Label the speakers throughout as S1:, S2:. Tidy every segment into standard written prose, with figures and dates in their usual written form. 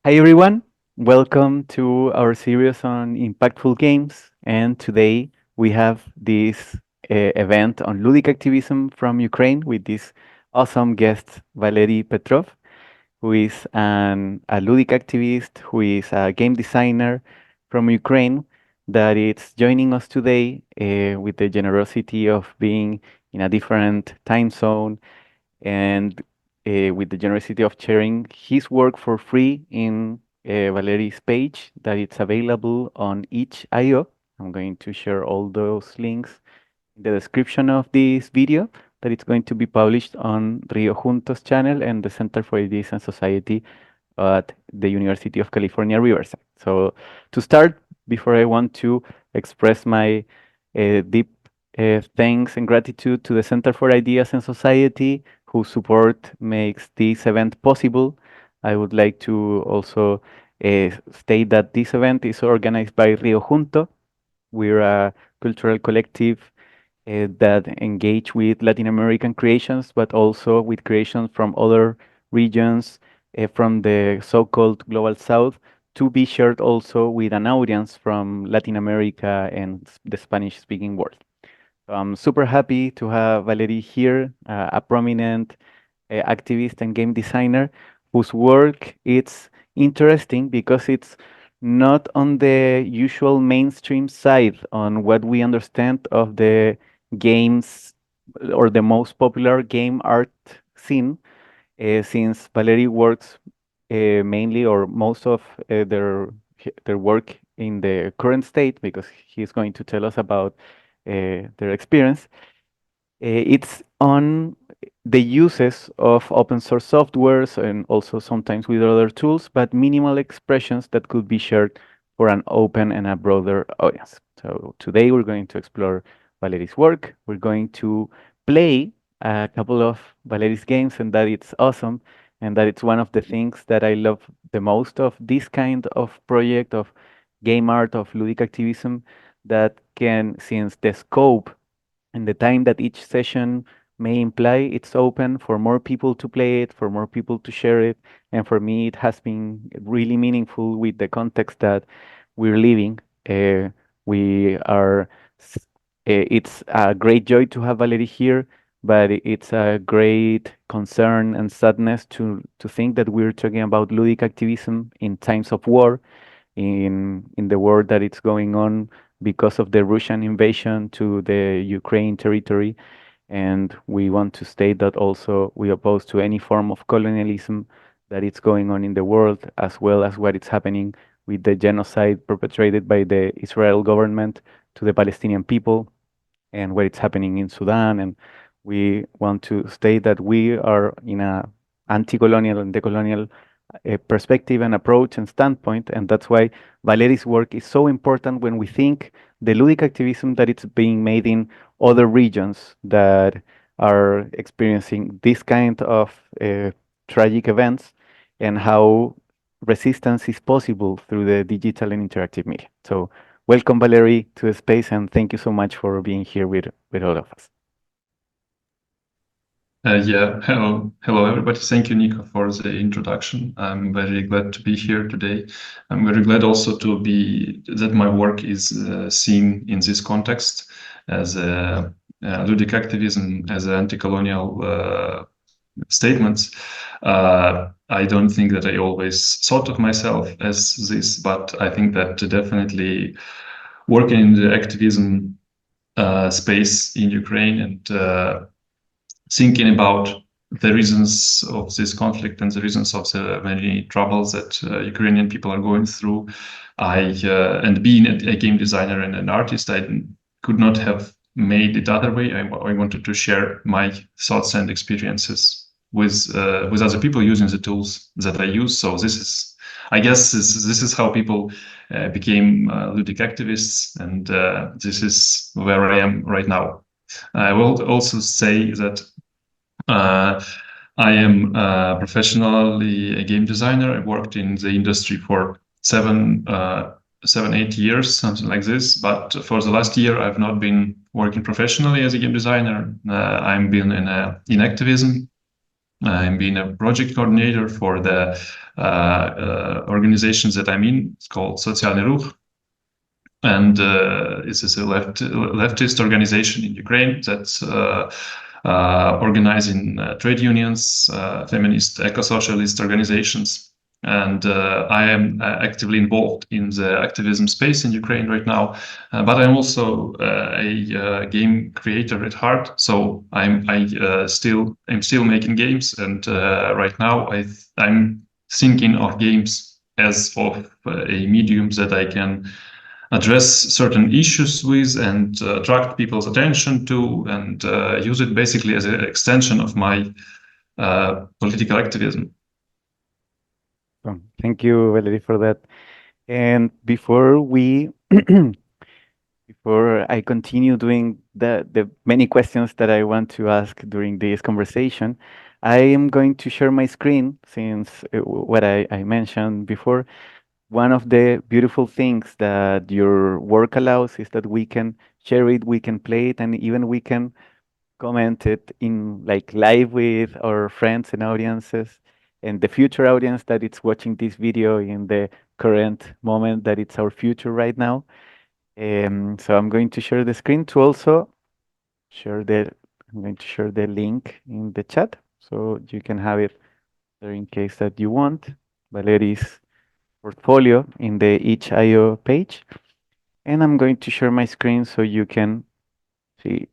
S1: Hi everyone, welcome to our series on impactful games. And today we have this event on Ludic activism from Ukraine with this awesome guest, Valeriy Petrov, who is a Ludic activist, who is a game designer from Ukraine, that is joining us today with the generosity of being in a different time zone and with the generosity of sharing his work for free in Valeriy's page that it's available on itch.io. I'm going to share all those links in the description of this video that it's going to be published on Rio Juntos channel and the Center for Ideas and Society at the University of California, Riverside. So to start, before I want to express my deep thanks and gratitude to the Center for Ideas and Society, whose support makes this event possible. I would like to also state that this event is organized by Rio Junto. We're a cultural collective that engage with Latin American creations, but also with creations from other regions from the so-called Global South to be shared also with an audience from Latin America and the Spanish-speaking world. So I'm super happy to have Valerie here, a prominent activist and game designer whose work is interesting because it's not on the usual mainstream side on what we understand of the games or the most popular game art scene, since Valerie works mainly or most of their work in the current state, because he's going to tell us about their experience. It's on the uses of open source softwares and also sometimes with other tools, but minimal expressions that could be shared for an open and a broader audience. So today we're going to explore Valerie's work. We're going to play a couple of Valerie's games, and that it's awesome, and that it's one of the things that I love the most of this kind of project of game art, of ludic activism, that can, since the scope and the time that each session may imply, it's open for more people to play it, for more people to share it. And for me, it has been really meaningful with the context that we're living. We are, it's a great joy to have Valerie here, but it's a great concern and sadness to think that we're talking about ludic activism in times of war, in the war that it's going on because of the Russian invasion to the Ukraine territory. And we want to state that also we oppose to any form of colonialism that is going on in the world, as well as what is happening with the genocide perpetrated by the Israel government to the Palestinian people and what is happening in Sudan. And we want to state that we are in a anti-colonial and decolonial perspective and approach and standpoint, and that's why Valerie's work is so important when we think the ludic activism that it's being made in other regions that are experiencing this kind of tragic events, and how resistance is possible through the digital and interactive media. So welcome, Valerie, to the space, and thank you so much for being here with all of us.
S2: Yeah, hello everybody. Thank you, Nico, for the introduction. I'm very glad to be here today. I'm very glad also to be that my work is seen in this context as a ludic activism, as anti-colonial statements. I don't think that I always thought of myself as this, but I think that definitely working in the activism space in Ukraine and thinking about the reasons of this conflict and the reasons of the many troubles that Ukrainian people are going through. And being a game designer and an artist, I could not have made it other way. I wanted to share my thoughts and experiences with other people using the tools that I use. So this is, I guess, this is how people became ludic activists, and this is where I am right now. I will also say that I am professionally a game designer. I worked in the industry for 8 years, something like this. But for the last year, I've not been working professionally as a game designer. I'm been in activism. I'm being a project coordinator for the organizations that I'm in. It's called Socialny Ruch, and this is a leftist organization in Ukraine that's organizing trade unions, feminist, eco-socialist organizations. And I am actively involved in the activism space in Ukraine right now. But I'm also a game creator at heart. So I'm still making games, and right now I'm thinking of games as of a medium that I can address certain issues with and attract people's attention to, and use it basically as an extension of my political activism.
S1: So, thank you, Valerie, for that. And before I continue doing the many questions that I want to ask during this conversation, I am going to share my screen since what I mentioned before. One of the beautiful things that your work allows is that we can share it, we can play it, and even we can comment it in like live with our friends and audiences and the future audience that it's watching this video in the current moment that it's our future right now. So I'm going to share the screen to also share the I'm going to share the link in the chat so you can have it there in case that you want. Valerie's portfolio in the itch.io page. And I'm going to share my screen so you can see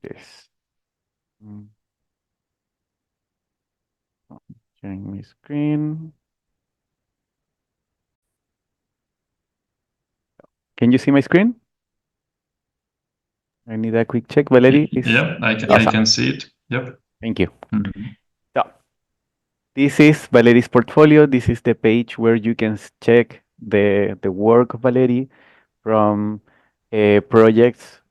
S1: this. Mm, oh, sharing my screen. Can you see my screen? I need a quick check. Valerie is
S2: Yeah, I
S1: awesome.
S2: can see it. Yep.
S1: Thank you.
S2: Mhm.
S1: So this is Valerie's portfolio. This is the page where you can check the work of Valerie from projects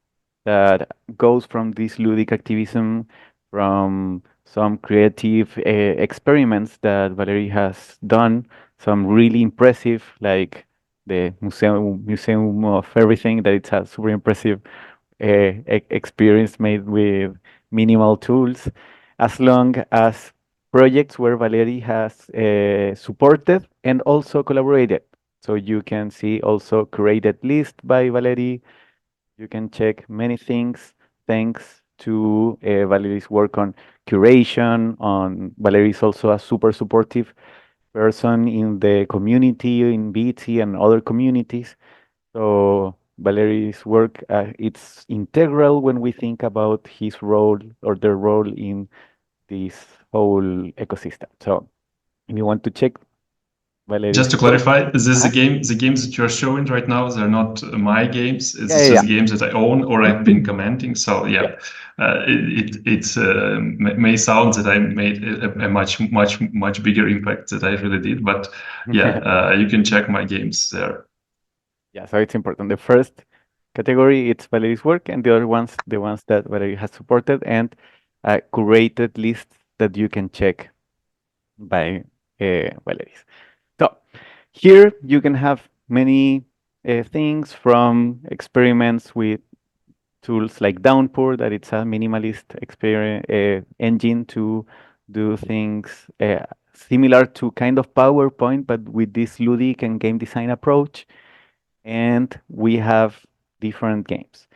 S1: that goes from this ludic activism, from some creative experiments that Valerie has done, some really impressive, like the museum of everything, that it's a super impressive experience made with minimal tools, as long as projects where Valerie has supported and also collaborated. So you can see also created list by Valerie. You can check many things thanks to Valerie's work on curation. On Valerie is also a super supportive person in the community, in BT and other communities. So Valerie's work, it's integral when we think about his role or their role in this whole ecosystem. So if you want to check
S2: Just
S1: Valerie's
S2: to
S1: work,
S2: clarify, is this
S1: uh-huh.
S2: the games that you're showing right now, they're not my games.
S1: Yeah,
S2: It's
S1: yeah,
S2: just games that I own or I've been commenting. So
S1: yeah.
S2: yeah, may sound that I made a much bigger impact that I really did, but yeah, you can check my games there.
S1: Yeah, so it's important. The first category it's Valerie's work, and the other ones the ones that Valerie has supported and a curated list that you can check by Valerie's. So here you can have many things from experiments with tools like Downpour, that it's a minimalist engine to do things similar to kind of PowerPoint, but with this ludic and game design approach. And we have different games.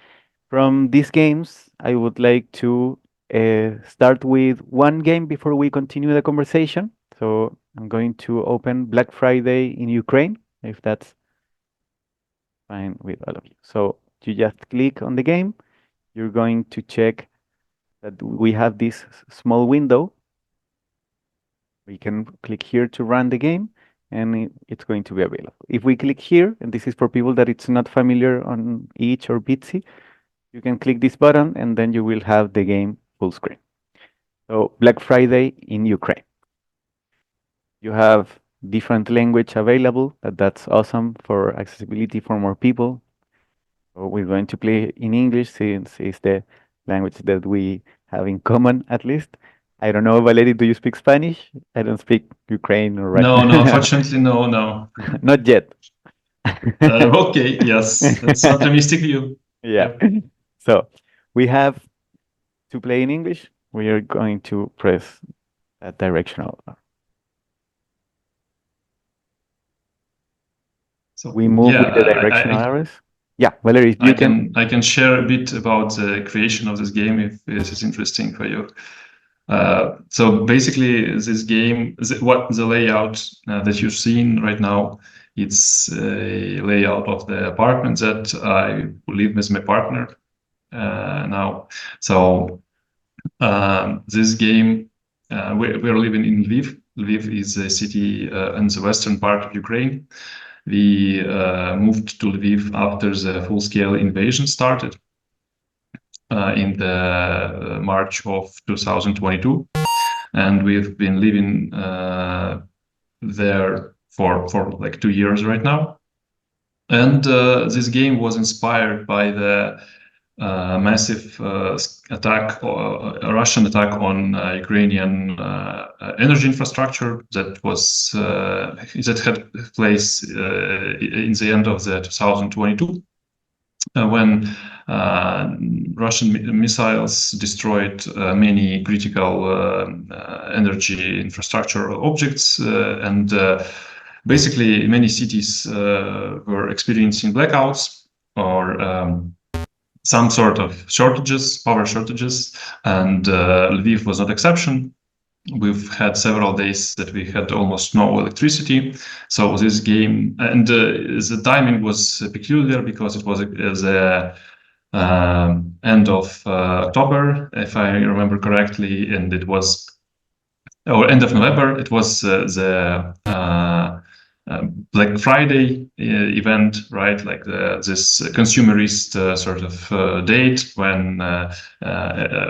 S1: From these games, I would like to start with one game before we continue the conversation. So I'm going to open Black Friday in Ukraine, if that's fine with all of you. So you just click on the game. You're going to check that we have this small window. We can click here to run the game, and it's going to be available. If we click here, and this is for people that it's not familiar on Itch or Bitsy, you can click this button, and then you will have the game full screen. So Black Friday in Ukraine. You have different language available, but that's awesome for accessibility for more people. So we're going to play in English since it's the language that we have in common, at least. I don't know, Valerie, do you speak Spanish? I don't speak Ukraine or
S2: No,
S1: Russian.
S2: no, unfortunately, no.
S1: Not yet.
S2: Okay, yes, that's an optimistic view.
S1: Yeah.
S2: Yep.
S1: So we have to play in English. We are going to press. that directional.
S2: So
S1: We move
S2: yeah,
S1: with the directional arrows. Yeah, Valerie, if you can.
S2: I can share a bit about the creation of this game if this is interesting for you. So basically, this game, what the layout that you're seeing right now, it's a layout of the apartment that I live with my partner now. So this game, we're living in Lviv. Lviv is a city in the western part of Ukraine. We moved to Lviv after the full-scale invasion started in the March of 2022, and we've been living there for like 2 years right now. And this game was inspired by the massive attack, a Russian attack on Ukrainian energy infrastructure that had place in the end of the 2022. When Russian missiles destroyed many critical energy infrastructure objects, and basically many cities were experiencing blackouts or some sort of shortages, power shortages, and Lviv was not exception. We've had several days that we had almost no electricity. So this game, and the timing was peculiar because it was the end of October, if I remember correctly, and it was, or end of November. It was the Black Friday event, right? Like this consumerist sort of date when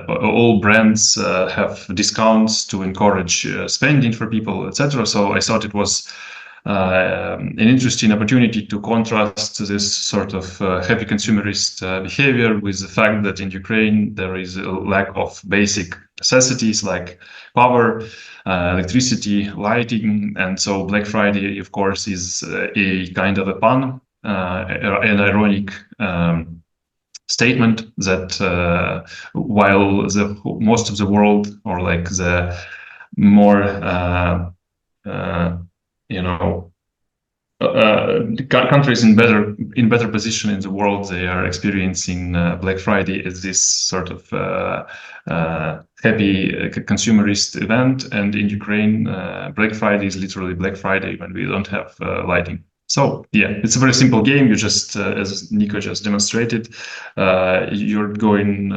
S2: all brands have discounts to encourage spending for people, etc. So I thought it was an interesting opportunity to contrast this sort of heavy consumerist behavior with the fact that in Ukraine there is a lack of basic necessities like power, electricity, lighting, and so Black Friday, of course, is a kind of a pun, an ironic statement that while the most of the world, or like the more uh, you know countries in better position in the world, they are experiencing Black Friday as this sort of happy consumerist event, and in Ukraine, Black Friday is literally Black Friday when we don't have lighting. So yeah, it's a very simple game. You just, as Nico just demonstrated, you're going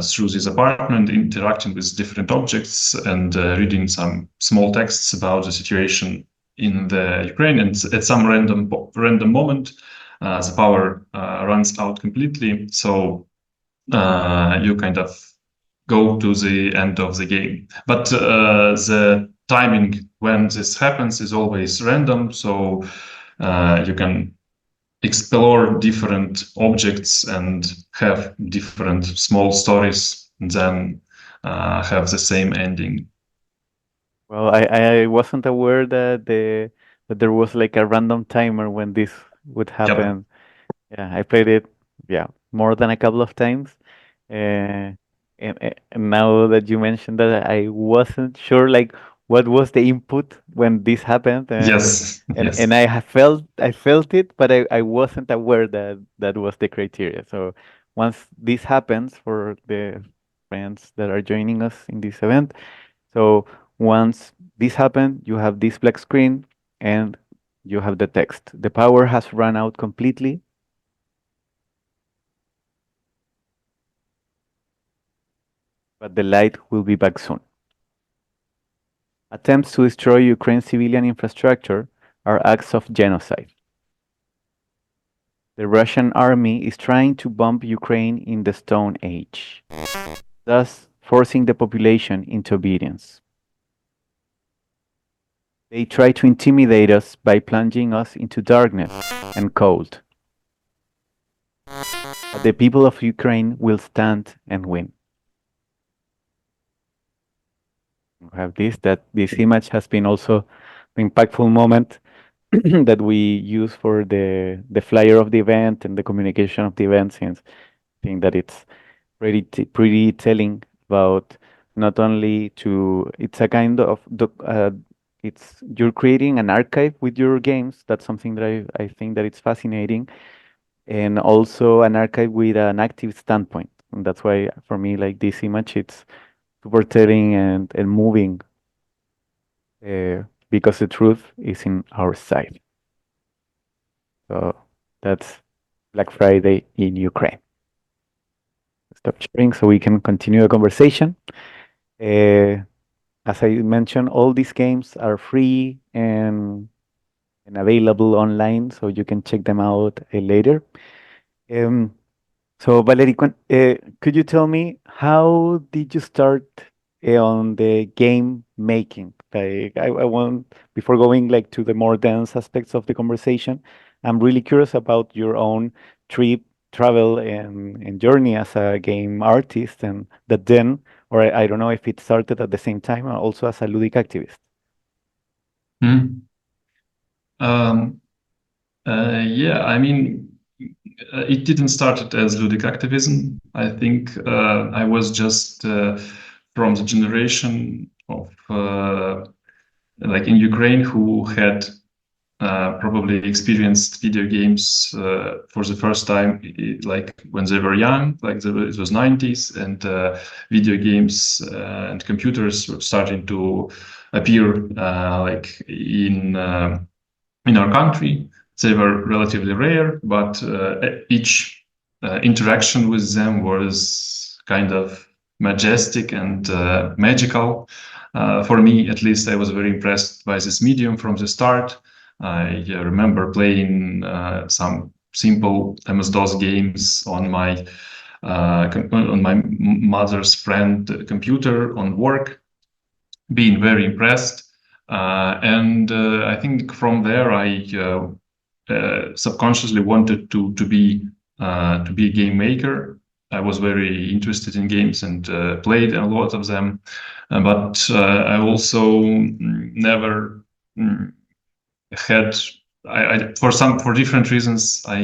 S2: through this apartment, interacting with different objects, and reading some small texts about the situation in the Ukraine. And at some random moment, the power runs out completely. So you kind of go to the end of the game. But the timing when this happens is always random. So you can explore different objects and have different small stories, then have the same ending.
S1: Well, I wasn't aware that there was like a random timer when this would
S2: Yep.
S1: happen. Yeah, I played it, yeah, more than a couple of times. Uh, and now that you mentioned that, I wasn't sure like what was the input when this happened,
S2: Yes.
S1: and
S2: Yes.
S1: I felt it, but I wasn't aware that that was the criteria. So once this happens for the friends that are joining us in this event, so once this happened, you have this black screen and you have the text. The power has run out completely, but the light will be back soon. Attempts to destroy Ukraine's civilian infrastructure are acts of genocide. The Russian army is trying to bomb Ukraine in the Stone Age, thus forcing the population into obedience. They try to intimidate us by plunging us into darkness and cold. But the people of Ukraine will stand and win. We have this image has been also the impactful moment that we use for the flyer of the event and the communication of the event, since I think that it's pretty telling about not only to, it's a kind of it's, you're creating an archive with your games. That's something that I think that it's fascinating, and also an archive with an active standpoint. And that's why for me, like this image, it's super telling and moving, because the truth is in our side. So that's Black Friday in Ukraine. Stop sharing so we can continue the conversation. Uh, as I mentioned, all these games are free and available online, so you can check them out later. Um, so, Valerie, could you tell me how did you start on the game making? Like, I want, before going like to the more dense aspects of the conversation, I'm really curious about your own trip, travel, and journey as a game artist, and that then, or I don't know if it started at the same time, or also as a ludic activist.
S2: Hmm. Um, yeah, I mean, it didn't start it as Ludic activism. I think I was just from the generation of like in Ukraine who had probably experienced video games for the first time, like when they were young, like it was 90s, and video games and computers were starting to appear like in our country. They were relatively rare, but each interaction with them was kind of majestic and magical. For me, at least, I was very impressed by this medium from the start. I remember playing some simple MS-DOS games on my mother's friend computer on work, being very impressed. And I think from there, I subconsciously wanted to be a game maker. I was very interested in games and played a lot of them, but I also never had. For different reasons, I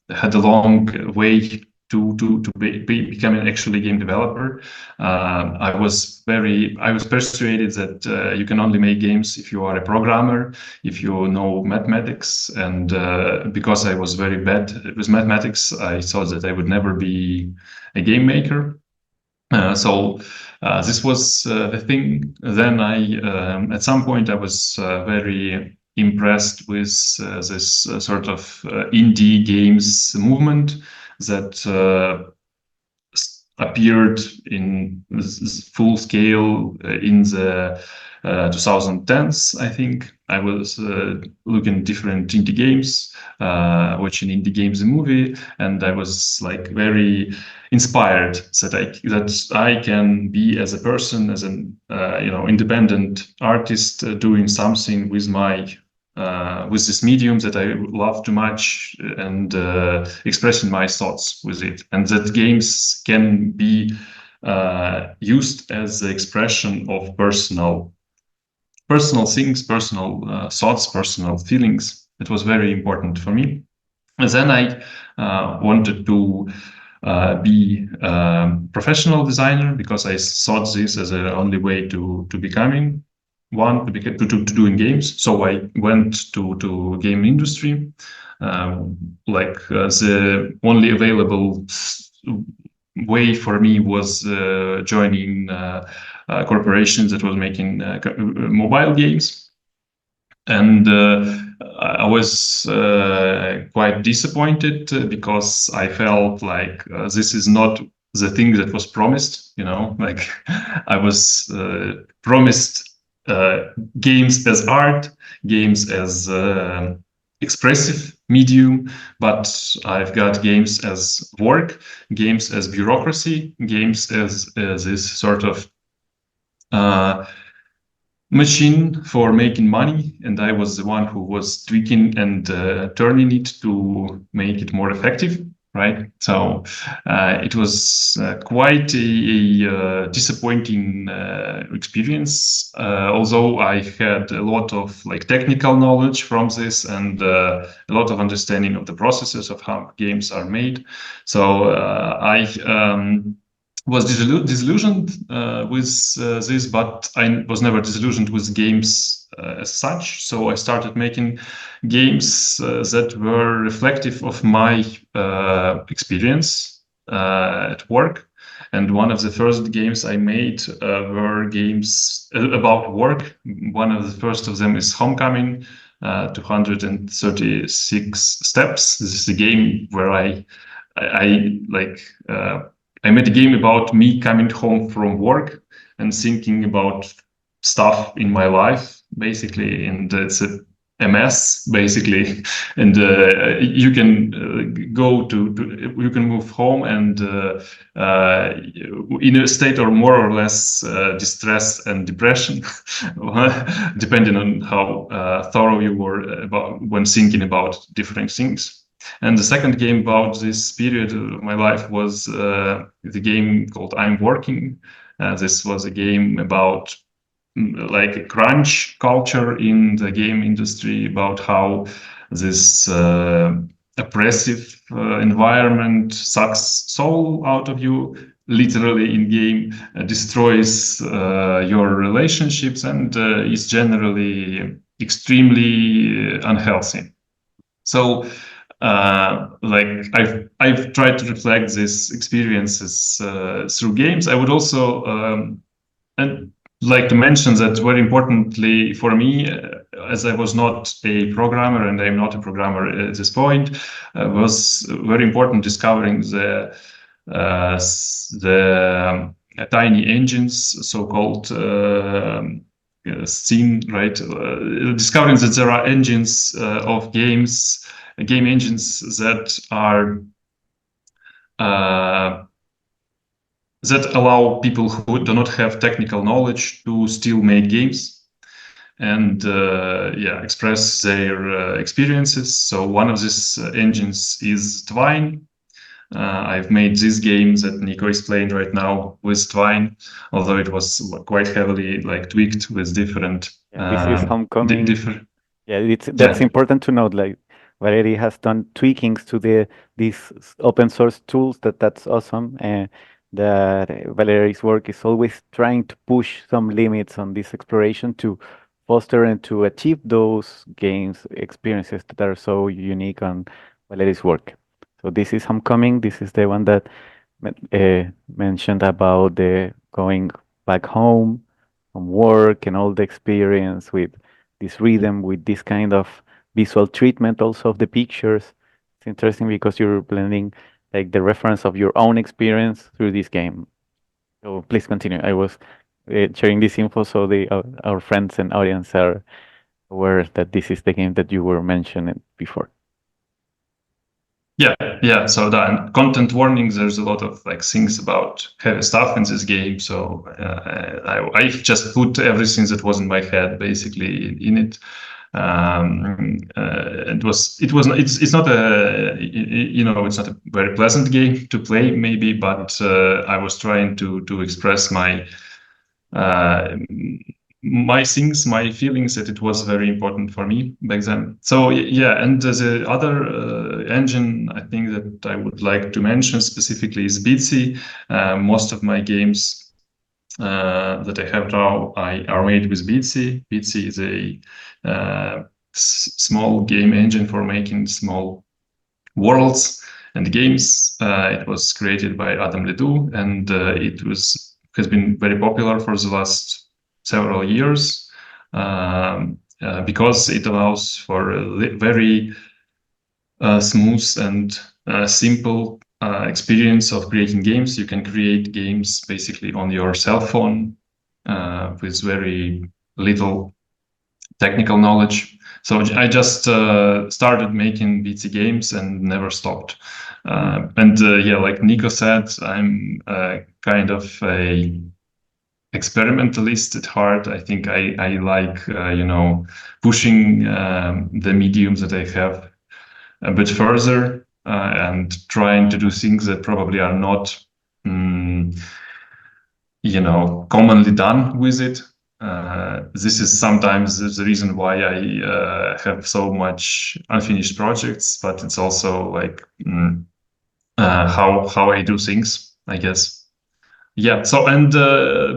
S2: had a long way to become an actually game developer. I was persuaded that you can only make games if you are a programmer, if you know mathematics, and because I was very bad with mathematics, I thought that I would never be a game maker. So this was the thing. Then at some point, I was very impressed with this sort of indie games movement that appeared in full scale in the 2010s. I think I was looking at different indie games, watching indie games, the movie, and I was like very inspired that I can be as a person, as an independent artist, doing something with this medium that I love too much, and expressing my thoughts with it, and that games can be used as the expression of personal things, personal thoughts, personal feelings. It was very important for me. And then I wanted to be a professional designer, because I thought this as the only way to becoming one, to doing games. So I went to game industry. The only available way for me was joining corporations that was making mobile games. And I was quite disappointed because I felt like this is not the thing that was promised. Like I was promised games as art, games as expressive medium, but I've got games as work, games as bureaucracy, games as this sort of machine for making money, and I was the one who was tweaking and turning it to make it more effective, right? So it was quite a disappointing experience, although I had a lot of like technical knowledge from this, and a lot of understanding of the processes of how games are made. So I was disillusioned with this, but I was never disillusioned with games as such. So I started making games that were reflective of my experience at work. And one of the first games I made were games about work. One of the first of them is Homecoming, 236 steps. This is a game where I like I made a game about me coming home from work and thinking about stuff in my life, basically, and it's a mess, basically. And you can go you can move home and in a state or more or less distress and depression, depending on how thorough you were about when thinking about different things. And the second game about this period of my life was the game called I'm Working. This was a game about like a crunch culture in the game industry, about how this oppressive environment sucks soul out of you, literally in game, destroys your relationships, and is generally extremely unhealthy. So like I've tried to reflect these experiences through games. I would also and like to mention that very importantly for me, as I was not a programmer and I'm not a programmer at this point, was very important discovering the tiny engines, so-called scene, right? Discovering that there are engines of games, game engines that are that allow people who do not have technical knowledge to still make games and express their experiences. So one of these engines is Twine. I've made this game that Nico explained right now with Twine, although it was quite heavily like tweaked with different
S1: Yeah, this is Homecoming.
S2: different.
S1: Yeah, that's
S2: Yeah,
S1: important to note. Like Valery has done tweakings to these open source tools. That's awesome. And that Valery's work is always trying to push some limits on this exploration to foster and to achieve those games experiences that are so unique on Valery's work. So this is Homecoming. This is the one that mentioned about the going back home from work and all the experience with this rhythm, with this kind of visual treatment also of the pictures. It's interesting because you're blending like the reference of your own experience through this game. So please continue. I was sharing this info so our friends and audience are aware that this is the game that you were mentioning before.
S2: yeah. So the content warnings. There's a lot of like things about heavy stuff in this game. So I just put everything that was in my head basically in it. It's not a it's not a very pleasant game to play maybe, but I was trying to express my things, my feelings, that it was very important for me back then. So yeah, and the other engine I think that I would like to mention specifically is Bitsy. Most of my games that I have now are made with Bitsy. Bitsy is a small game engine for making small worlds and games. It was created by Adam Ledoux, and has been very popular for the last several years because it allows for a very smooth and simple experience of creating games. You can create games basically on your cell phone with very little technical knowledge. So I just started making BT games and never stopped. Like Nico said, I'm kind of a experimentalist at heart. I think I like pushing the mediums that I have a bit further and trying to do things that probably are not commonly done with it. This is sometimes the reason why I have so much unfinished projects, but it's also like how I do things, I guess. Yeah. So and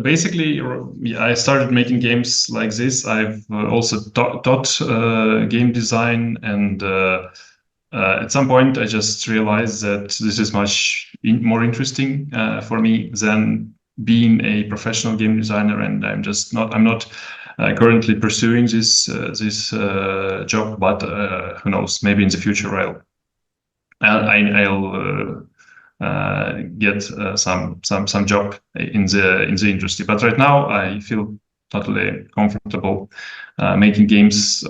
S2: basically, yeah, I started making games like this. I've also taught game design, and at some point, I just realized that this is much more interesting for me than being a professional game designer. And I'm not currently pursuing this job, but who knows? Maybe in the future, I'll get some job in the industry. But right now, I feel totally comfortable making games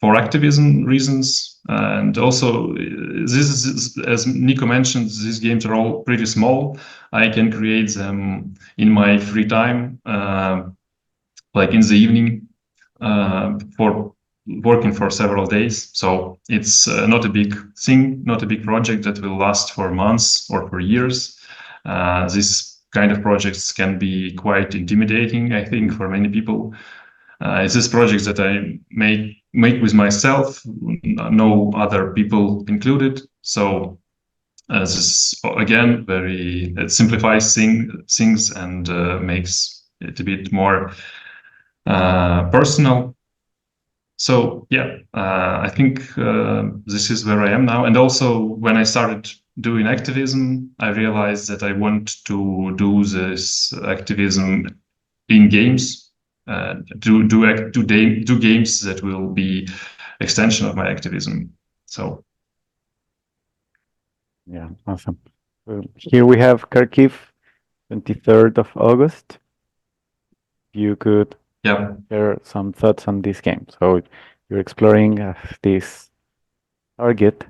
S2: for activism reasons. And also, as Nico mentioned, these games are all pretty small. I can create them in my free time, like in the evening, for working for several days. So it's not a big thing, not a big project that will last for months or for years. This kind of projects can be quite intimidating, I think, for many people. It's this project that I make with myself, no other people included. So this again very it simplifies things and makes it a bit more personal. So yeah, I think this is where I am now. And also, when I started doing activism, I realized that I want to do this activism in games, do games that will be extension of my activism. So
S1: Yeah, awesome. Here we have Kharkiv, 23rd of August. You could
S2: yeah,
S1: share some thoughts on this game. So you're exploring this target.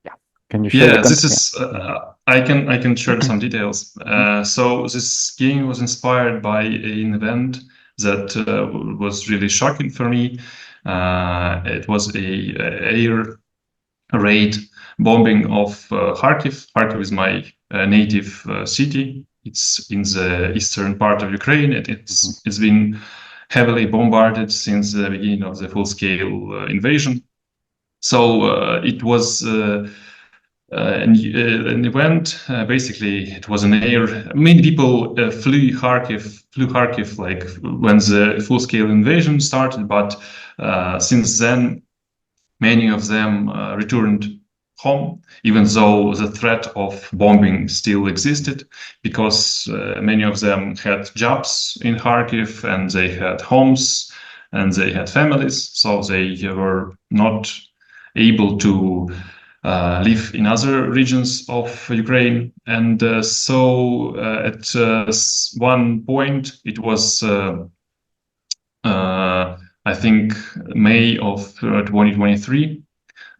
S1: Yeah. Can you share the
S2: yeah. This
S1: content?
S2: is
S1: Yeah.
S2: I can share some details.
S1: Mhm.
S2: So this game was inspired by an event that was really shocking for me. It was a air raid bombing of Kharkiv. Kharkiv is my native city. It's in the eastern part of Ukraine.
S1: Mhm.
S2: It's been heavily bombarded since the beginning of the full-scale invasion. So it was an event. Basically, it was an air. Many people flew Kharkiv like when the full-scale invasion started, but since then many of them returned home, even though the threat of bombing still existed, because many of them had jobs in Kharkiv and they had homes and they had families, so they were not able to live in other regions of Ukraine. And at one point, it was I think May of 2023,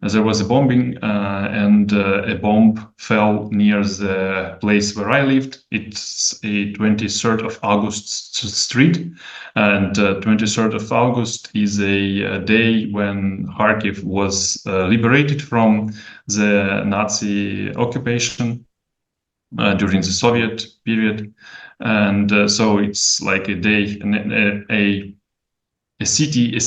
S2: there was a bombing and a bomb fell near the place where I lived. It's a 23rd of August street, and 23rd of August is a day when Kharkiv was liberated from the Nazi occupation during the Soviet period. And so it's like a day, a city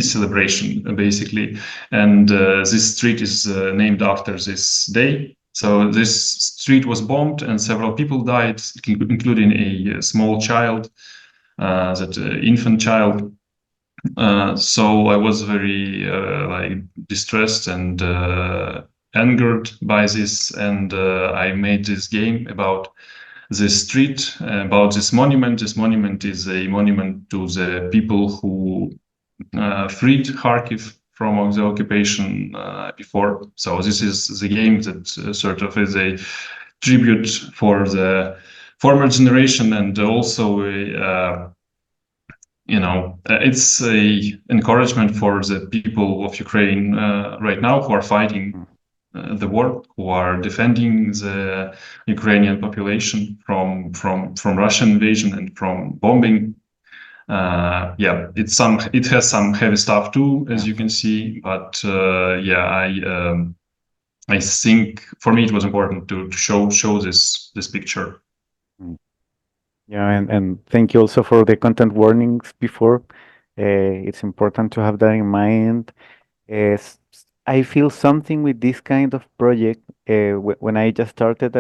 S2: celebration basically, and this street is named after this day. So this street was bombed and several people died, including a small child, that infant child. So I was very like distressed and angered by this, and I made this game about this street, about this monument. This monument is a monument to the people who freed Kharkiv from the occupation before. So this is the game that sort of is a tribute for the former generation, and also it's a encouragement for the people of Ukraine right now who are fighting the war, who are defending the Ukrainian population from Russian invasion and from bombing. Yeah, it has some heavy stuff too, as
S1: Yeah.
S2: you can see. But yeah, I think for me it was important to show this picture.
S1: Mm. Yeah, and thank you also for the content warnings before. It's important to have that in mind. I feel something with this kind of project. When I just started,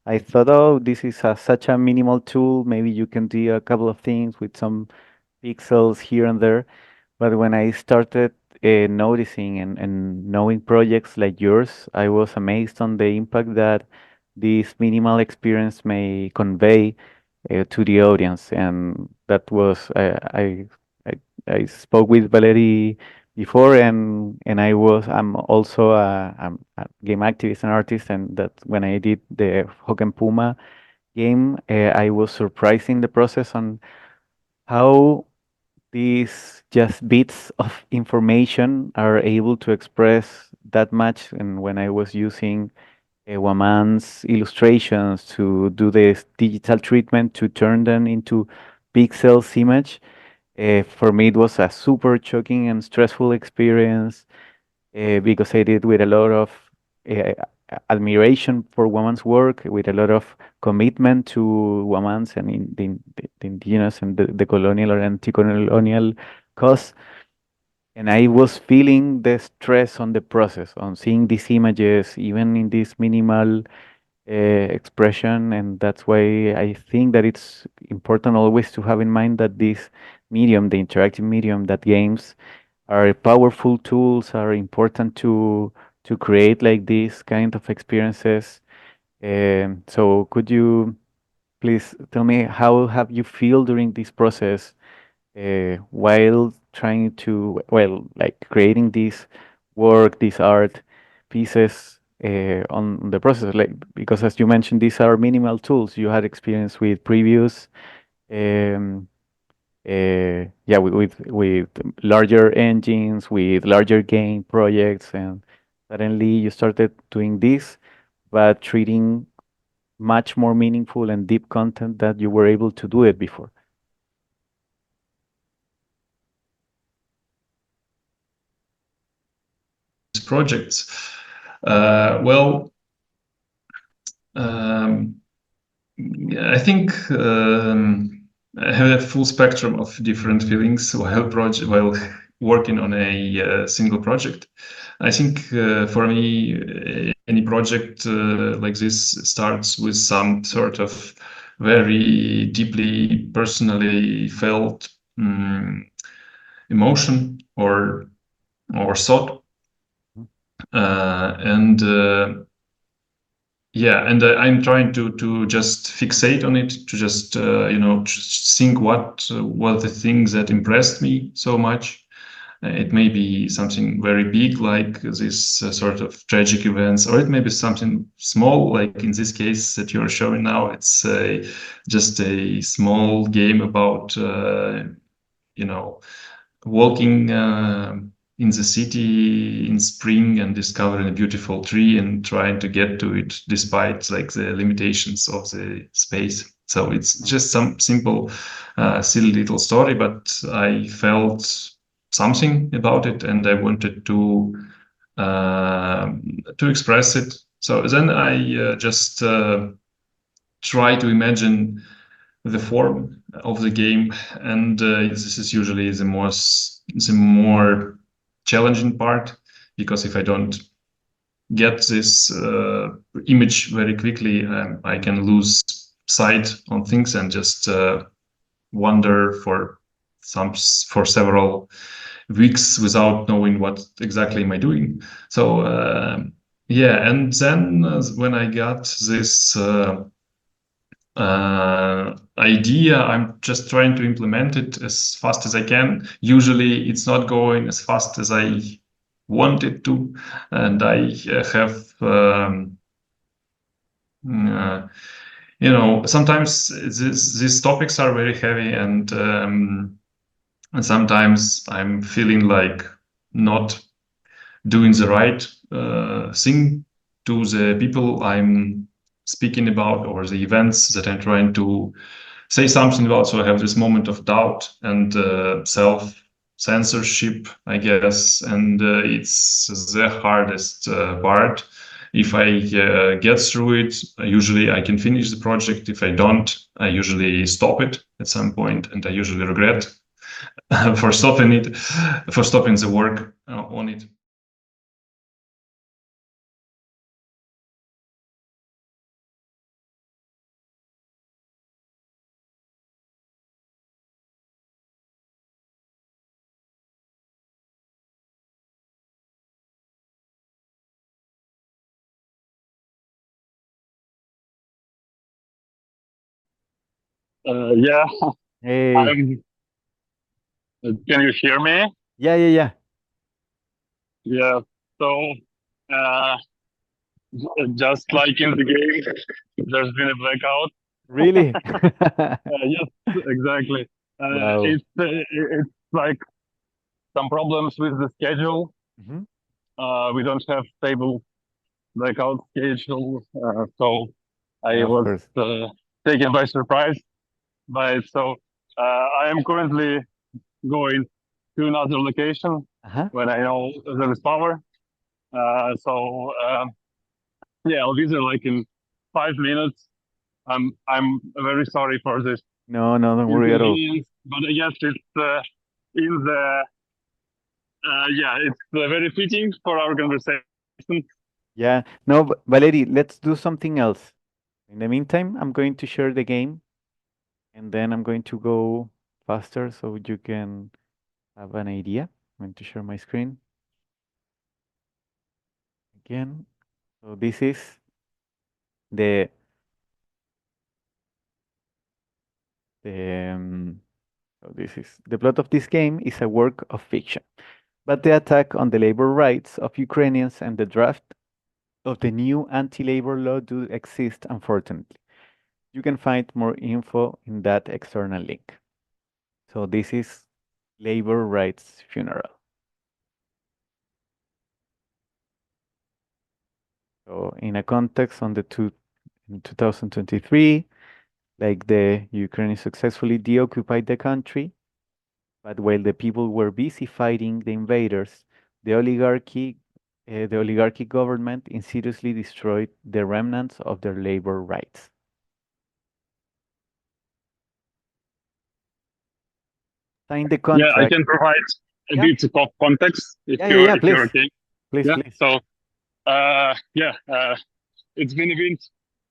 S1: I thought, oh, this is such a minimal tool. Maybe you can do a couple of things with some pixels here and there. But when I started noticing and knowing projects like yours, I was amazed on the impact that this minimal experience may convey to the audience. And that was I, I spoke with Valery before, and I'm also a game activist and artist, and that when I did the Hoken Puma game, I was surprised in the process on how these just bits of information are able to express that much. And when I was using Waman's illustrations to do this digital treatment to turn them into pixels image, for me it was a super shocking and stressful experience because I did with a lot of uh, admiration for women's work, with a lot of commitment to women's and the indigenous and the colonial or anti-colonial cause. And I was feeling the stress on the process, on seeing these images, even in this minimal expression. And that's why I think that it's important always to have in mind that this medium, the interactive medium, that games are powerful tools, are important to create like these kind of experiences. So could you please tell me how have you feel during this process while trying to, well, like creating this work, this art pieces on the process, like because as you mentioned, these are minimal tools. You had experience with previous um, yeah, with larger engines, with larger game projects, and suddenly you started doing this, but treating much more meaningful and deep content that you were able to do it before.
S2: Projects. Well, um, yeah, I think I have a full spectrum of different feelings while working on a single project. I think for me, any project like this starts with some sort of very deeply personally felt emotion or thought, and yeah, and I'm trying to just fixate on it, to just just think what the things that impressed me so much. It may be something very big, like this sort of tragic events, or it may be something small, like in this case that you're showing now. It's just a small game about you know walking in the city in spring and discovering a beautiful tree and trying to get to it despite like the limitations of the space. So it's just some simple, silly little story, but I felt something about it and I wanted to express it. So then I just try to imagine the form of the game, and this is usually the more challenging part, because if I don't get this image very quickly, I can lose sight on things and just wander for several weeks without knowing what exactly am I doing. So yeah, and then when I got this idea, I'm just trying to implement it as fast as I can. Usually it's not going as fast as I want it to, and I have uh, sometimes these topics are very heavy, and sometimes I'm feeling like not doing the right thing to the people I'm speaking about or the events that I'm trying to say something about. So I have this moment of doubt and self censorship, I guess, and it's the hardest part. If I get through it, usually I can finish the project. If I don't, I usually stop it at some point, and I usually regret for stopping it, for stopping the work on it.
S3: Yeah,
S1: Hey.
S3: I'm. Can you hear me?
S1: Yeah, yeah, yeah.
S3: Yeah. So, uh, just like in the game, there's been a blackout.
S1: Really?
S3: Yes, exactly.
S1: Wow.
S3: It's like some problems with the schedule.
S1: Hmm.
S3: We don't have stable blackout schedule, so
S1: Yeah,
S3: I
S1: of
S3: was
S1: course.
S3: taken by surprise by it. So, I am currently going to another location
S1: Uh-huh.
S3: when I know there is power. So yeah, I'll be there like in 5 minutes. I'm very sorry for this
S1: No, no, don't worry at all.
S3: inconvenience, but I guess it's in the yeah, it's very fitting for our conversation.
S1: Yeah. No, Valery, let's do something else. In the meantime, I'm going to share the game and then I'm going to go faster so you can have an idea. I'm going to share my screen again. So this is the the so this is the plot of this game is a work of fiction, but the attack on the labor rights of Ukrainians and the draft of the new anti-labor law do exist, unfortunately. You can find more info in that external link. So this is labor rights funeral. So in a context on the in 2023, like the Ukraine successfully deoccupied the country, but while the people were busy fighting the invaders, the oligarchy government insidiously destroyed the remnants of their labor rights. Signed the
S3: Yeah, I
S1: contract.
S3: can provide a
S1: Yeah,
S3: bit of context
S1: yeah, yeah, yeah.
S3: if you're
S1: Please,
S3: okay.
S1: please,
S3: Yeah.
S1: please.
S3: So yeah, it's been a bit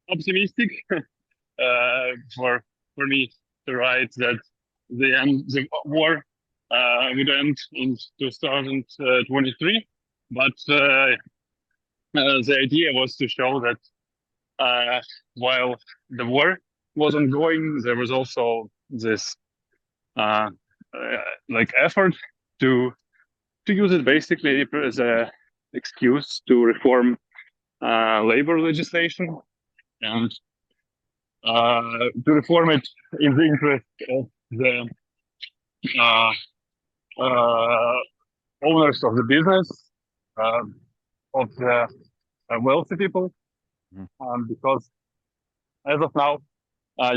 S3: optimistic for me to write that the war would end in 2023, but the idea was to show that while the war was ongoing, there was also this uh, like effort to use it basically as a excuse to reform labor legislation and to reform it in the interest of the uh, uh, owners of the business, uh, of the wealthy people,
S1: Mhm.
S3: because as of now,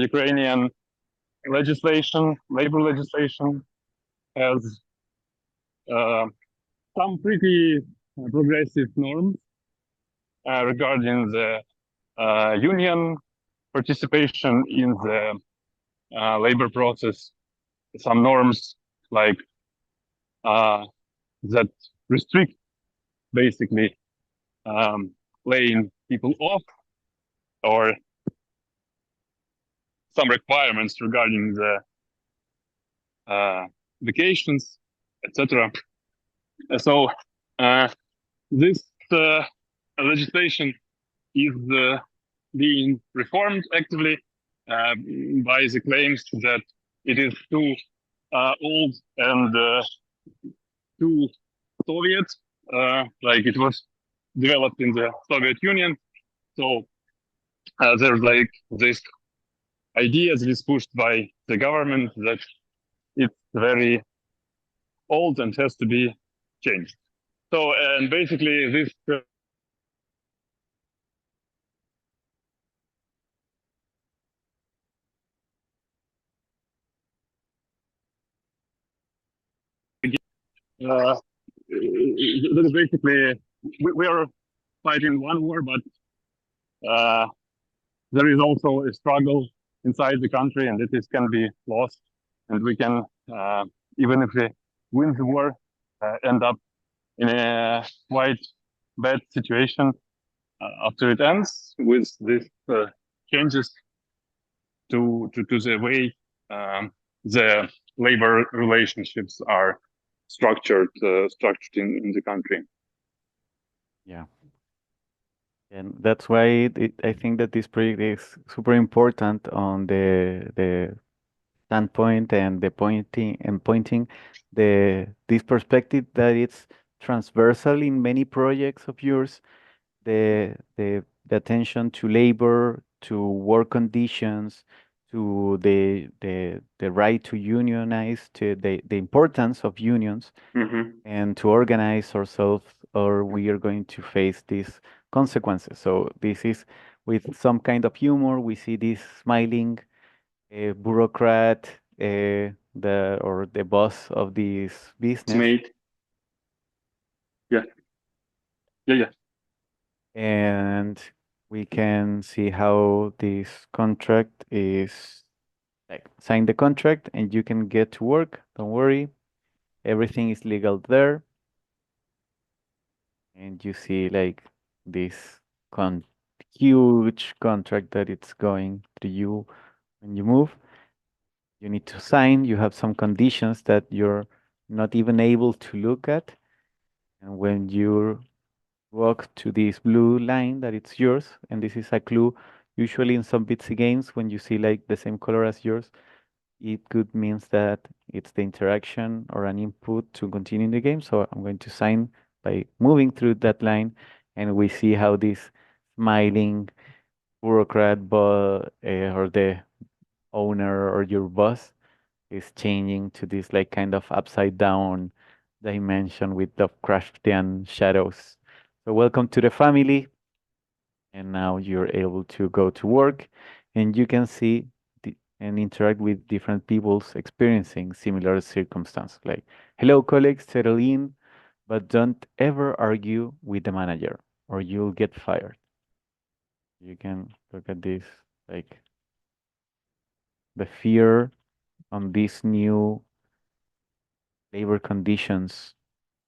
S3: Ukrainian legislation, labor legislation, has uh, some pretty progressive norms regarding the union participation in the labor process. Some norms like that restrict basically laying people off, or some requirements regarding the vacations, etc. So uh, this legislation is being reformed actively uh, by the claims that it is too old and too Soviet, like it was developed in the Soviet Union. So there's like this idea that is pushed by the government that it's very old and has to be changed. So, and basically this uh, that is basically we are fighting one war, but uh, there is also a struggle inside the country, and it is can be lost, and we can even if we win the war, end up in a quite bad situation after it ends with these changes to the way the labor relationships are structured in the country.
S1: Yeah. And that's why I think that this project is super important on the standpoint and the pointing this perspective that it's transversal in many projects of yours, the attention to labor, to work conditions, to the right to unionize, to the importance of unions, and to organize ourselves, or we are going to face these consequences. So this is with some kind of humor. We see this smiling bureaucrat, the boss of this business,
S3: Mate. Yeah. Yeah. Yeah.
S1: and we can see how this contract is like sign the contract and you can get to work. Don't worry, everything is legal there. And you see like this con huge contract that it's going to you when you move. You need to sign. You have some conditions that you're not even able to look at. And when you walk to this blue line that it's yours, and this is a clue, usually in some Bitsy games, when you see like the same color as yours, it could means that it's the interaction or an input to continue the game. So I'm going to sign by moving through that line, and we see how this smiling bureaucrat or the owner or your boss is changing to this like kind of upside down dimension with Lovecraftian shadows. So welcome to the family, and now you're able to go to work, and you can see and interact with different people's experiencing similar circumstance. Like, hello, colleagues, settle in, but don't ever argue with the manager, or you'll get fired. You can look at this, like the fear on these new labor conditions.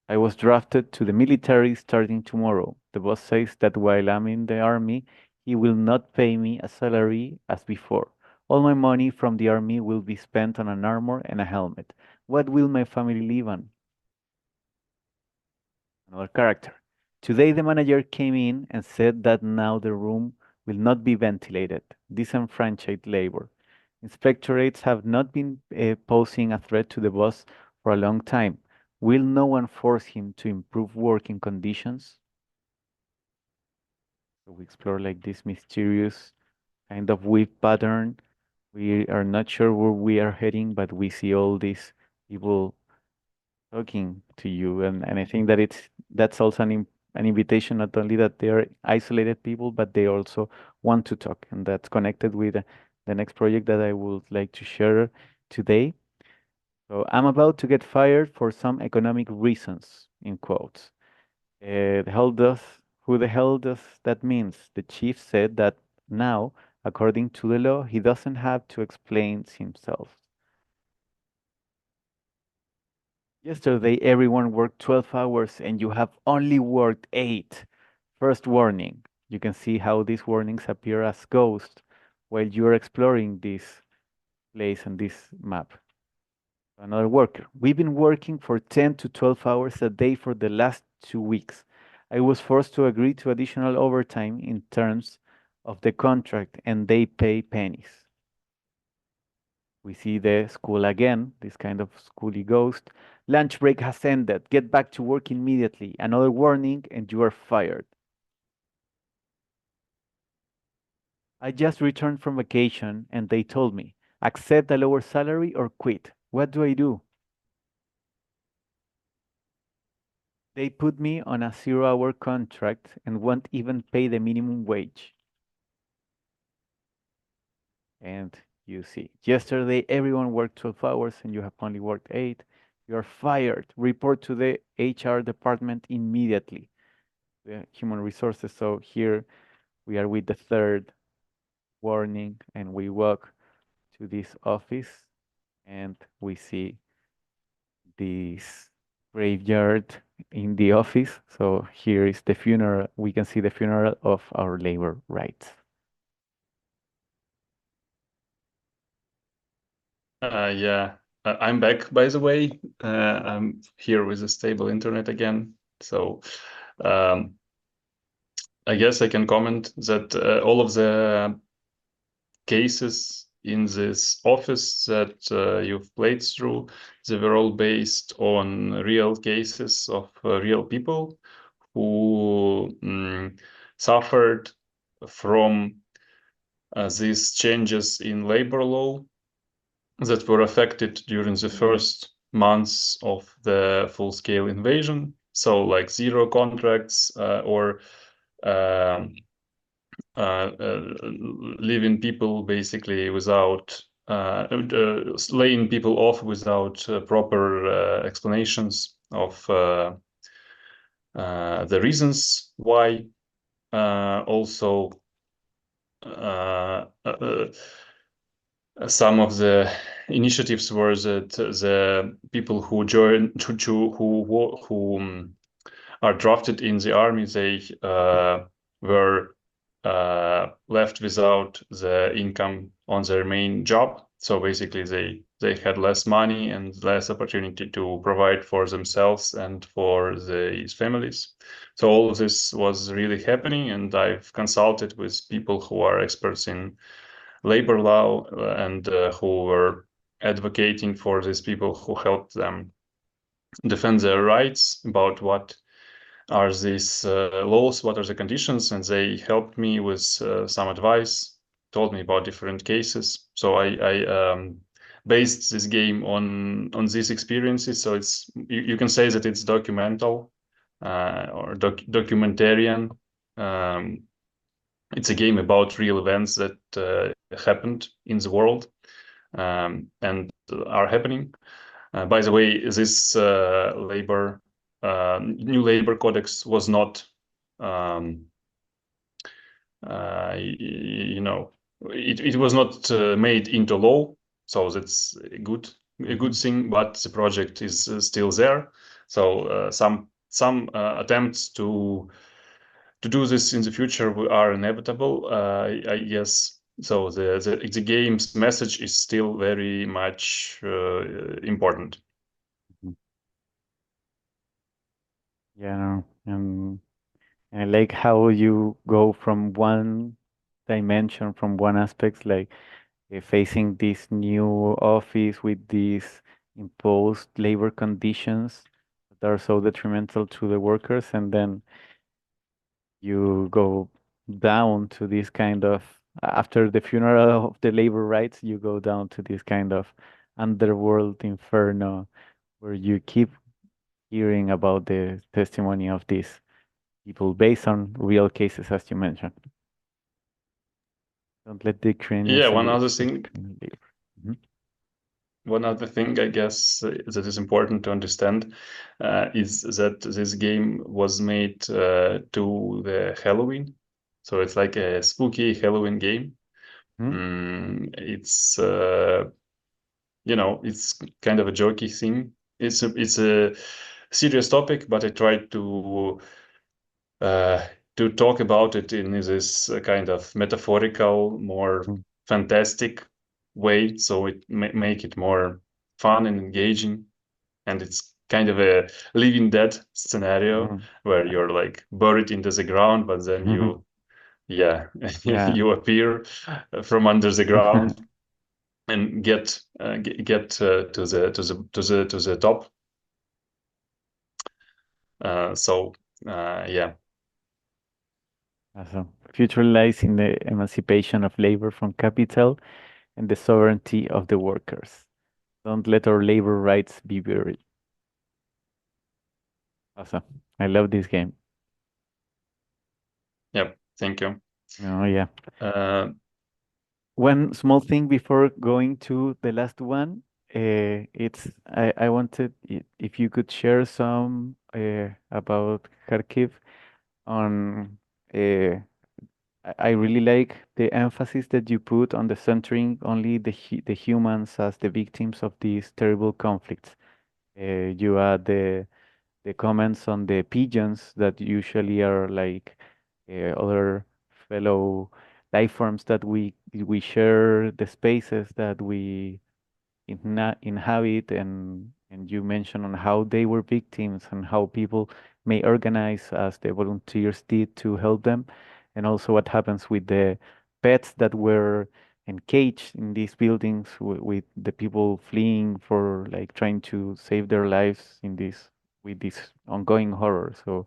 S1: I was drafted to the military starting tomorrow. The boss says that while I'm in the army, he will not pay me a salary as before. All my money from the army will be spent on an armor and a helmet. What will my family live on? Another character. Today the manager came in and said that now the room will not be ventilated. Disenfranchised labor. Inspectorates have not been posing a threat to the boss for a long time. Will no one force him to improve working conditions? So we explore like this mysterious kind of weave pattern. We are not sure where we are heading, but we see all these people talking to you, and I think that that's also an invitation, not only that they are isolated people, but they also want to talk, and that's connected with the next project that I would like to share today. So I'm about to get fired for some economic reasons, in quotes. Who the hell does that means? The chief said that now, according to the law, he doesn't have to explain himself. Yesterday, everyone worked 12 hours and you have only worked 8. First warning. You can see how these warnings appear as ghosts while you're exploring this place and this map. Another worker. We've been working for 10 to 12 hours a day for the last 2 weeks. I was forced to agree to additional overtime in terms of the contract, and they pay pennies. We see the school again, this kind of schooly ghost. Lunch break has ended. Get back to work immediately. Another warning, and you are fired. I just returned from vacation, and they told me, accept a lower salary or quit. What do I do? They put me on a 0-hour contract and won't even pay the minimum wage. And you see, yesterday everyone worked 12 hours and you have only worked 8. You're fired. Report to the HR department immediately. The human resources. So here we are with the third warning, and we walk to this office and we see this graveyard in the office. So here is the funeral. We can see the funeral of our labor rights.
S2: Yeah, I'm back, by the way. I'm here with a stable internet again. So I guess I can comment that all of the cases in this office that you've played through, they were all based on real cases of real people who suffered from these changes in labor law that were affected during the first months of the full-scale invasion. So like zero contracts or leaving people basically without laying people off without proper explanations of the reasons why. Also, some of the initiatives were that the people who join who are drafted in the army, they were left without the income on their main job. So basically, they had less money and less opportunity to provide for themselves and for their families. So all of this was really happening, and I've consulted with people who are experts in labor law and who were advocating for these people, who helped them defend their rights about what are these laws, what are the conditions, and they helped me with some advice, told me about different cases. So I based this game on these experiences. So you can say that it's documental or documentarian. It's a game about real events that happened in the world and are happening. By the way, this new labor codex was not, it was not made into law, so that's a good thing. But the project is still there. So some attempts to do this in the future are inevitable, I guess. So the game's message is still very much important.
S1: Yeah, and I like how you go from one dimension, from one aspect, like facing this new office with these imposed labor conditions that are so detrimental to the workers, and then you go down to this kind of, after the funeral of the labor rights, you go down to this kind of underworld inferno where you keep hearing about the testimony of these people based on real cases, as you mentioned. Don't let the Ukrainians
S2: Yeah, one
S1: live
S2: other
S1: with
S2: thing
S1: criminal labor. Mhm.
S2: One other thing, I guess, that is important to understand is that this game was made to the Halloween. So it's like a spooky Halloween game. It's it's kind of a jokey thing. It's a serious topic, but I tried to talk about it in this kind of metaphorical, more
S1: Mhm.
S2: fantastic way, so it make it more fun and engaging. And it's kind of a living dead scenario
S1: Mhm.
S2: where you're like buried into the ground, but then
S1: Mhm.
S2: yeah,
S1: Yeah.
S2: you appear from under the ground and get to the top. So yeah.
S1: Awesome. Future lies in the emancipation of labor from capital and the sovereignty of the workers. Don't let our labor rights be buried. Awesome. I love this game.
S2: Yep. Thank you.
S1: Oh, yeah.
S2: Uh,
S1: One small thing before going to the last one. I wanted if you could share some about Kharkiv on uh, I really like the emphasis that you put on the centering only the humans as the victims of these terrible conflicts. You add the comments on the pigeons that usually are like other fellow life forms that we share the spaces that we inhabit, and you mentioned on how they were victims and how people may organize as the volunteers did to help them, and also what happens with the pets that were encaged in these buildings with the people fleeing for like trying to save their lives in this with this ongoing horror. So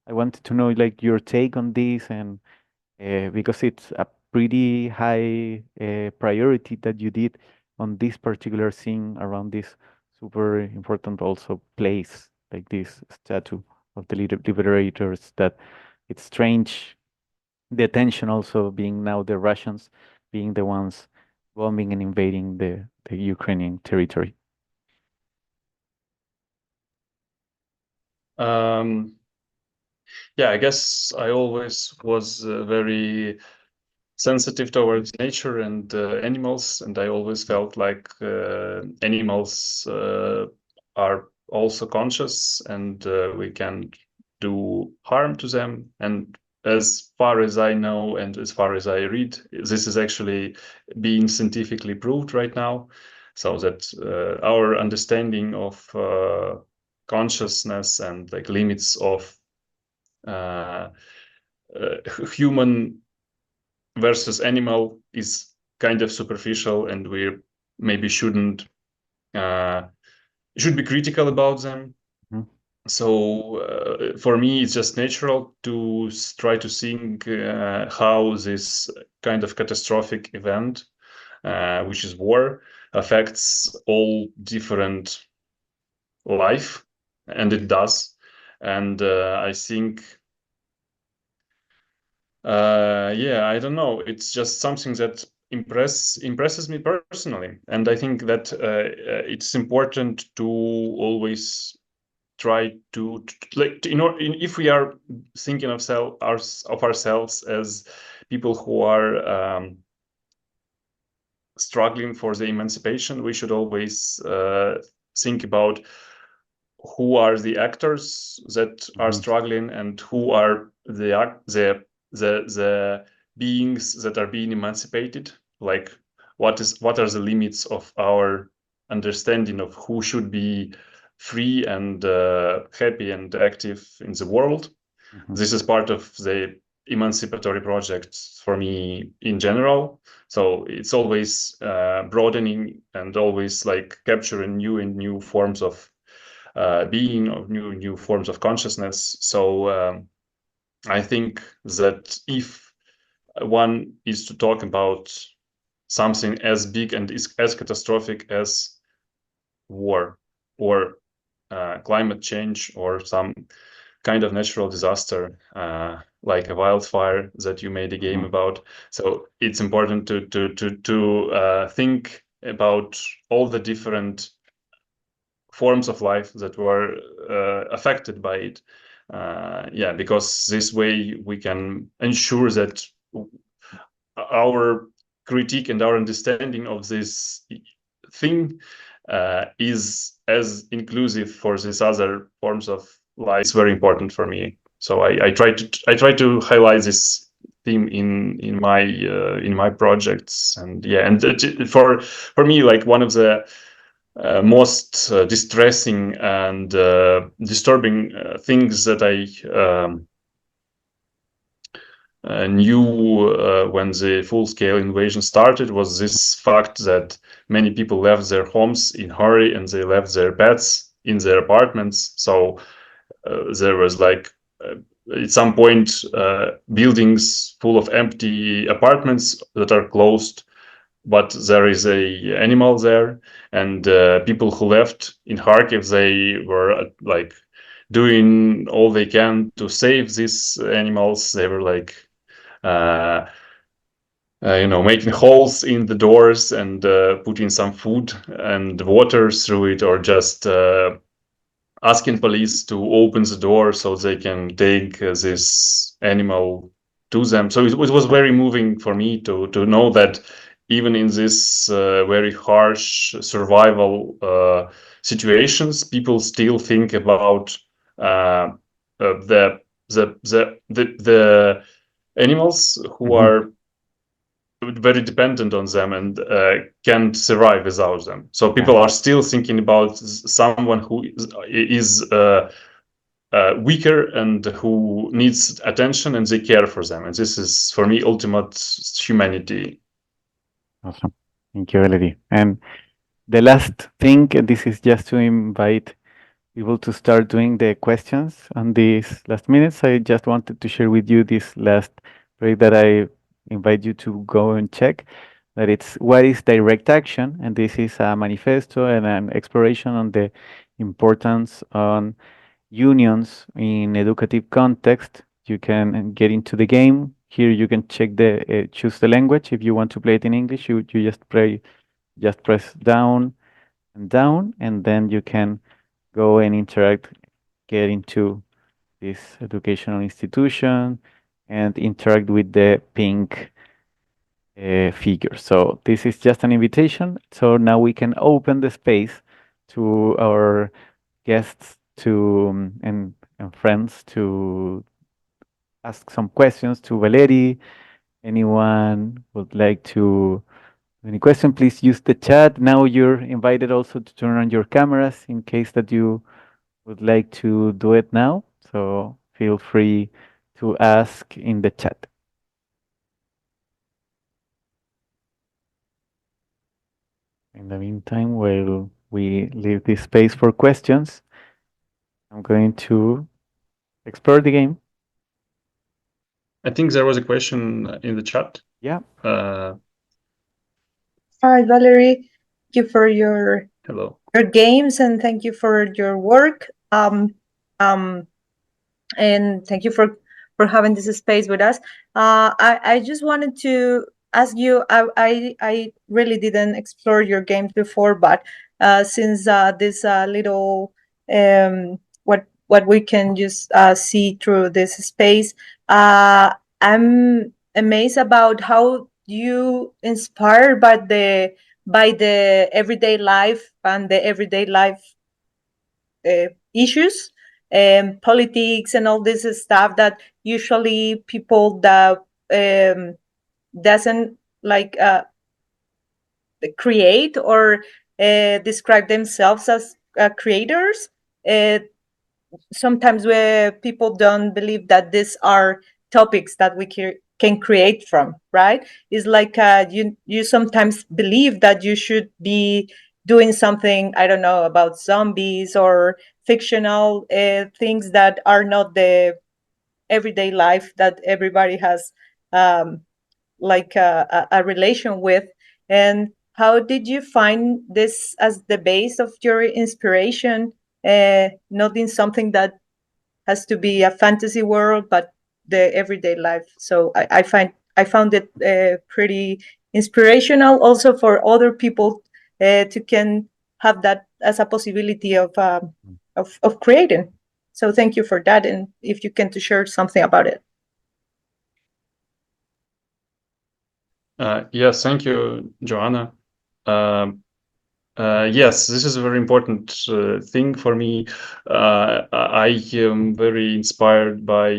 S1: I wanted to know like your take on this, and because it's a pretty high priority that you did on this particular scene around this super important also place, like this statue of the liberators, that it's strange the attention also being now the Russians being the ones bombing and invading the Ukrainian territory.
S2: Um, yeah, I guess I always was very sensitive towards nature and animals, and I always felt like animals are also conscious, and we can do harm to them. And as far as I know, and as far as I read, this is actually being scientifically proved right now, so that our understanding of consciousness and like limits of uh, human versus animal is kind of superficial, and we maybe uh, should be critical about them.
S1: Mhm.
S2: So for me, it's just natural to try to think how this kind of catastrophic event, which is war, affects all different life, and it does. And I think yeah, I don't know. It's just something that impresses me personally, and I think that it's important to always try to like if we are thinking of ourselves as people who are struggling for the emancipation, we should always think about who are the actors that are
S1: Mhm.
S2: struggling, and who are the beings that are being emancipated. Like, what are the limits of our understanding of who should be free and happy and active in the world.
S1: Mhm.
S2: This is part of the emancipatory project for me in general. So it's always broadening, and always like capturing new and new forms of being, of new forms of consciousness. So I think that if one is to talk about something as big and is as catastrophic as war, or climate change, or some kind of natural disaster, like a wildfire that you made a game
S1: Mhm.
S2: about. So it's important to think about all the different forms of life that were affected by it. Yeah, because this way we can ensure that our critique and our understanding of this thing is as inclusive for these other forms of life. It's very important for me. So I try to highlight this theme in my projects. And yeah, and for me, like, one of the most distressing and disturbing things that I knew when the full-scale invasion started was this fact that many people left their homes in hurry, and they left their pets in their apartments. So there was like at some point buildings full of empty apartments that are closed, but there is a animal there. And people who left in Kharkiv, they were like doing all they can to save these animals. They were like uh, making holes in the doors, and putting some food and water through it, or just asking police to open the door so they can take this animal to them. So it was very moving for me to know that even in this very harsh survival situations, people still think about uh, the animals who
S1: Mhm.
S2: are very dependent on them, and can't survive without them. So
S1: Yeah.
S2: people are still thinking about someone who is weaker, and who needs attention, and they care for them. And this is, for me, ultimate humanity.
S1: Awesome. Thank you, Valerie. And the last thing, and this is just to invite people to start doing the questions on these last minutes. I just wanted to share with you this last project that I invite you to go and check. That it's what is direct action, and this is a manifesto and an exploration on the importance on unions in educative context. You can get into the game. Here you can check the choose the language. If you want to play it in English, you just press down, and then you can go and interact, get into this educational institution, and interact with the pink figure. So this is just an invitation. So now we can open the space to our guests and friends to ask some questions to Valeri. Anyone would like to any question, please use the chat. Now you're invited also to turn on your cameras in case that you would like to do it now. So feel free to ask in the chat. In the meantime, while we leave this space for questions, I'm going to explore the game.
S2: I think there was a question in the chat.
S1: Yeah.
S4: Hi, Valerie. Thank you for your games and thank you for your work. And thank you for having this space with us. I just wanted to ask you. I really didn't explore your games before, but since this little what we can just see through this space, I'm amazed about how you inspired by the everyday life and the everyday life issues and politics and all this stuff that usually people that doesn't like create or describe themselves as creators. Sometimes where people don't believe that these are topics that we can create from, right? It's like you sometimes believe that you should be doing something, I don't know, about zombies or fictional things that are not the everyday life that everybody has like a relation with. And how did you find this as the base of your inspiration, not in something that has to be a fantasy world, but the everyday life? So I found it pretty inspirational also for other people to can have that as a possibility of creating. So thank you for that, and if you can to share something about it.
S2: Yes, thank you, Joanna. Yes, this is a very important thing for me. I am very inspired by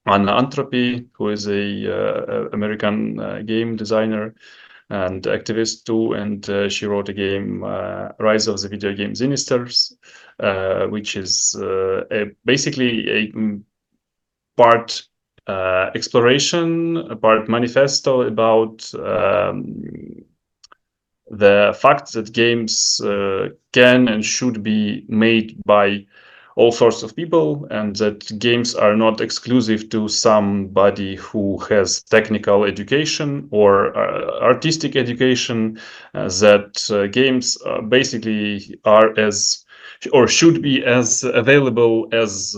S2: Anna Antropy, who is a American game designer and activist too, and she wrote a game, Rise of the Video Game Sinisters, which is basically a part exploration, a part manifesto about the fact that games can and should be made by all sorts of people, and that games are not exclusive to somebody who has technical education or artistic education, that games basically are as or should be as available as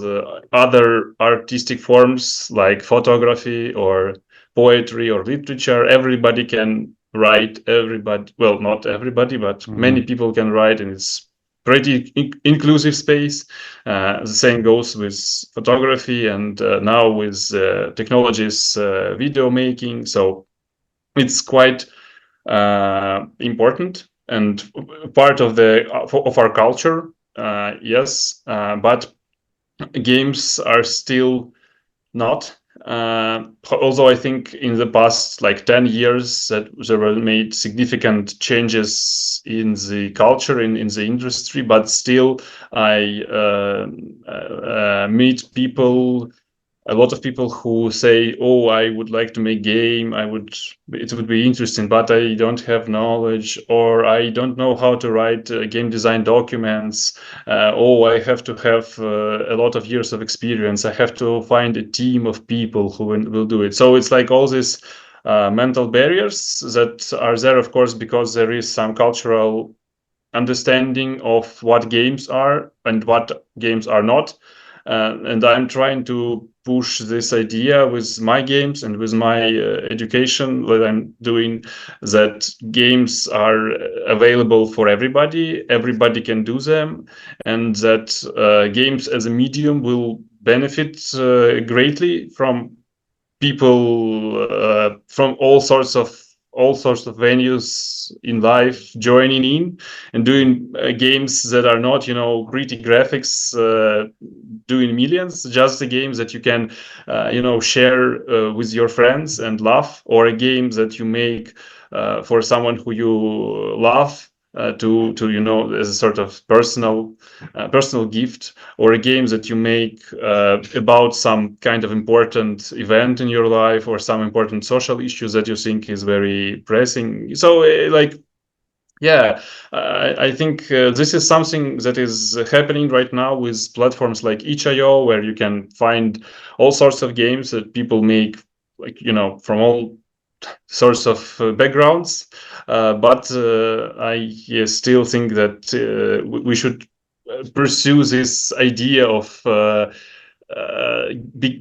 S2: other artistic forms like photography or poetry or literature. Everybody can write, everybody, well, not everybody, but many people can write, and it's pretty inclusive space. The same goes with photography, and now with technologies, video making. So it's quite important and part of our culture. Yes, but games are still not. Although I think in the past like 10 years that there were made significant changes in the culture, in the industry, but still I meet people a lot of people who say, "Oh, I would like to make game. It would be interesting, but I don't have knowledge, or I don't know how to write game design documents. Oh, I have to have a lot of years of experience. I have to find a team of people who will do it." So it's like all these mental barriers that are there, of course, because there is some cultural understanding of what games are and what games are not. And I'm trying to push this idea with my games and with my education that I'm doing, that games are available for everybody. Everybody can do them, and that games as a medium will benefit greatly from people from all sorts of venues in life joining in and doing games that are not, pretty graphics doing millions, just the games that you can share with your friends and laugh, or a game that you make for someone who you love, to as a sort of personal gift, or a game that you make about some kind of important event in your life, or some important social issues that you think is very pressing. So yeah, I think this is something that is happening right now with platforms like itch.io, where you can find all sorts of games that people make, from all sorts of backgrounds. But I still think that we should pursue this idea of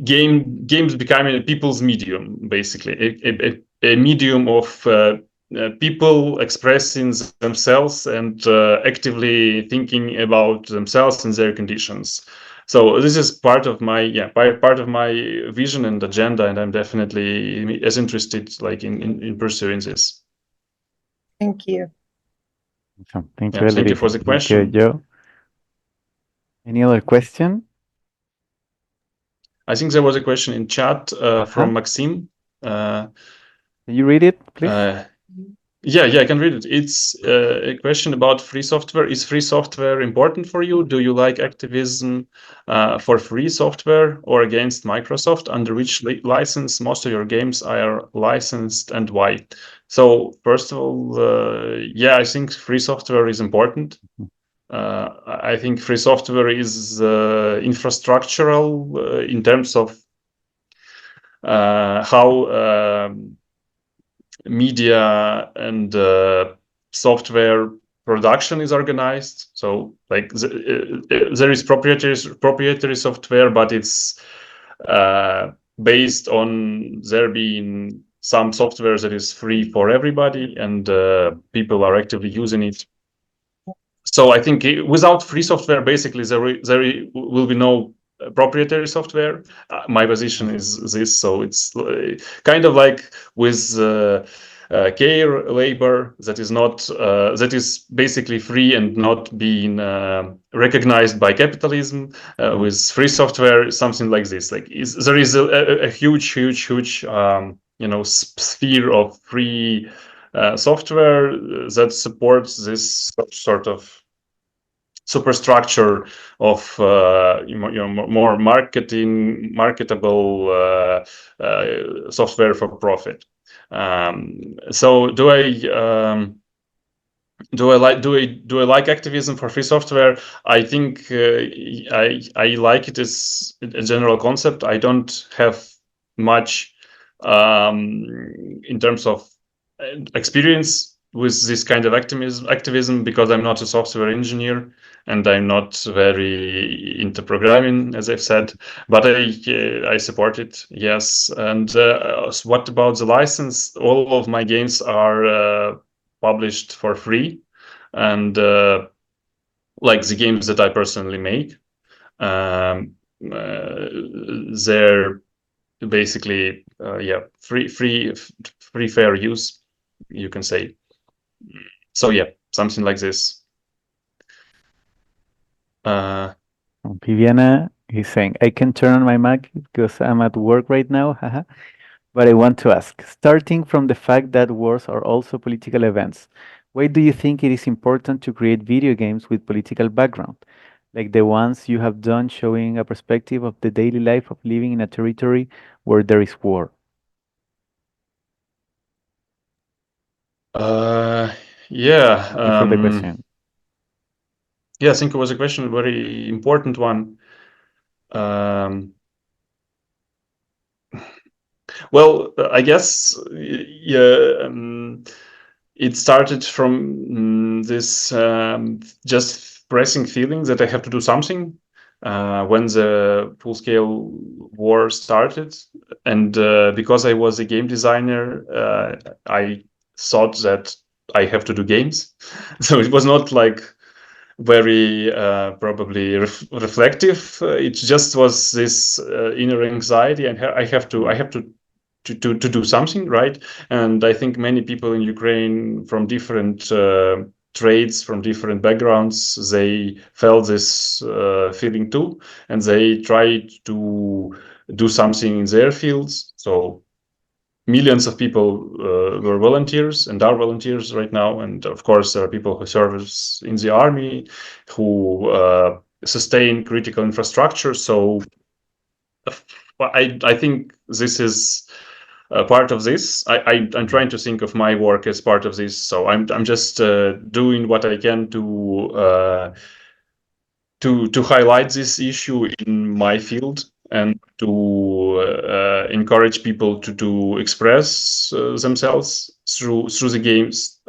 S2: games becoming a people's medium, basically a medium of people expressing themselves and actively thinking about themselves and their conditions. So this is part of my part of my vision and agenda, and I'm definitely as interested in pursuing this.
S4: Thank you.
S1: Awesome. Thank you,
S2: Yeah, thank you
S1: Valeriy.
S2: for the
S1: Thank you,
S2: question.
S1: Joe. Any other question?
S2: I think there was a question in chat
S1: Uh-huh.
S2: from Maxim.
S1: Can you read it, please?
S2: Yeah, I can read it. It's a question about free software. Is free software important for you? Do you like activism for free software or against Microsoft? Under which license most of your games are licensed, and why? So first of all, I think free software is important. I think free software is infrastructural in terms of how media and software production is organized. So there is proprietary software, but it's based on there being some software that is free for everybody, and people are actively using it. So I think without free software, basically there will be no proprietary software. My position is this, so it's kind of like with care labor that is basically free and not being recognized by capitalism. With free software, something like this, there is a huge sphere of free software that supports this sort of superstructure of more marketable software for profit. So do I like activism for free software? I think I like it as a general concept. I don't have much in terms of experience with this kind of activism because I'm not a software engineer and I'm not very into programming, as I've said. But I support it, yes. And what about the license? All of my games are published for free, and like the games that I personally make, they're basically free fair use, you can say. So yeah, something like this.
S1: Viviana is saying, I can turn on my mic because I'm at work right now, haha. But I want to ask, starting from the fact that wars are also political events, why do you think it is important to create video games with political background? Like the ones you have done showing a perspective of the daily life of living in a territory where there is war?
S2: Yeah.
S1: Thank you for the question.
S2: Yeah, I think it was a question, a very important one. Well, I guess, yeah, it started from this just pressing feeling that I have to do something when the full-scale war started. And because I was a game designer, I thought that I have to do games. So it was not like very probably reflective. It just was this inner anxiety, and I have to do something, right? And I think many people in Ukraine from different trades, from different backgrounds, they felt this feeling too, and they tried to do something in their fields. So millions of people were volunteers and are volunteers right now. And of course, there are people who serve in the army, who sustain critical infrastructure. So I think this is part of this. I'm trying to think of my work as part of this. So I'm just doing what I can to highlight this issue in my field and to encourage people to express themselves through the games.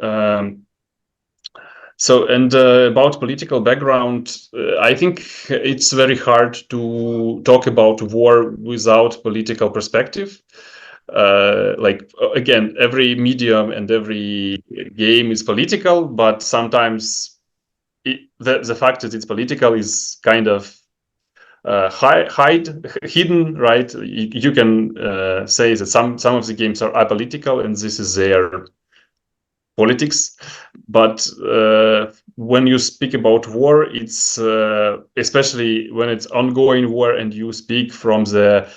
S2: So, and about political background, I think it's very hard to talk about war without political perspective. Like, again, every medium and every game is political, but sometimes the fact that it's political is kind of hidden, right? You can say that some of the games are apolitical, and this is their politics. But when you speak about war, it's especially when it's ongoing war, and you speak from the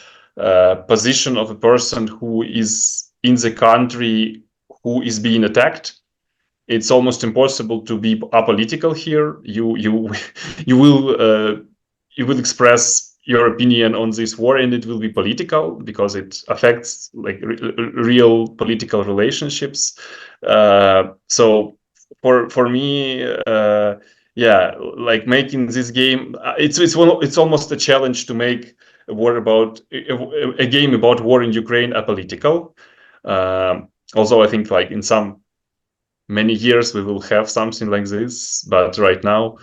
S2: position of a person who is in the country who is being attacked. It's almost impossible to be apolitical here. You will express your opinion on this war, and it will be political because it affects like real political relationships. So for me, yeah, like making this game, it's almost a challenge to make a game about war in Ukraine apolitical. Also, I think like in some many years we will have something like this, but right now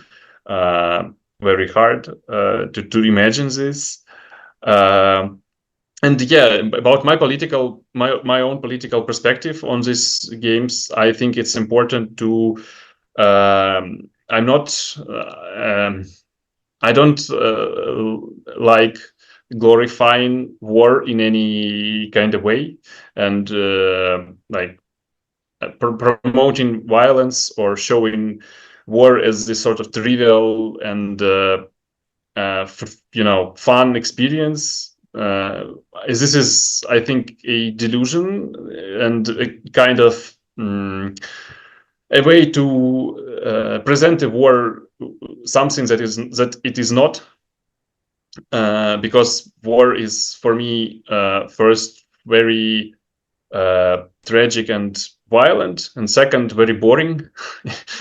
S2: very hard to imagine this. And yeah, about my own political perspective on these games, I think it's important to I'm not I don't like glorifying war in any kind of way, and like promoting violence or showing war as this sort of trivial and fun experience. This is, I think, a delusion and a kind of a way to present a war something that it is not, because war is for me first very tragic and violent, and second very boring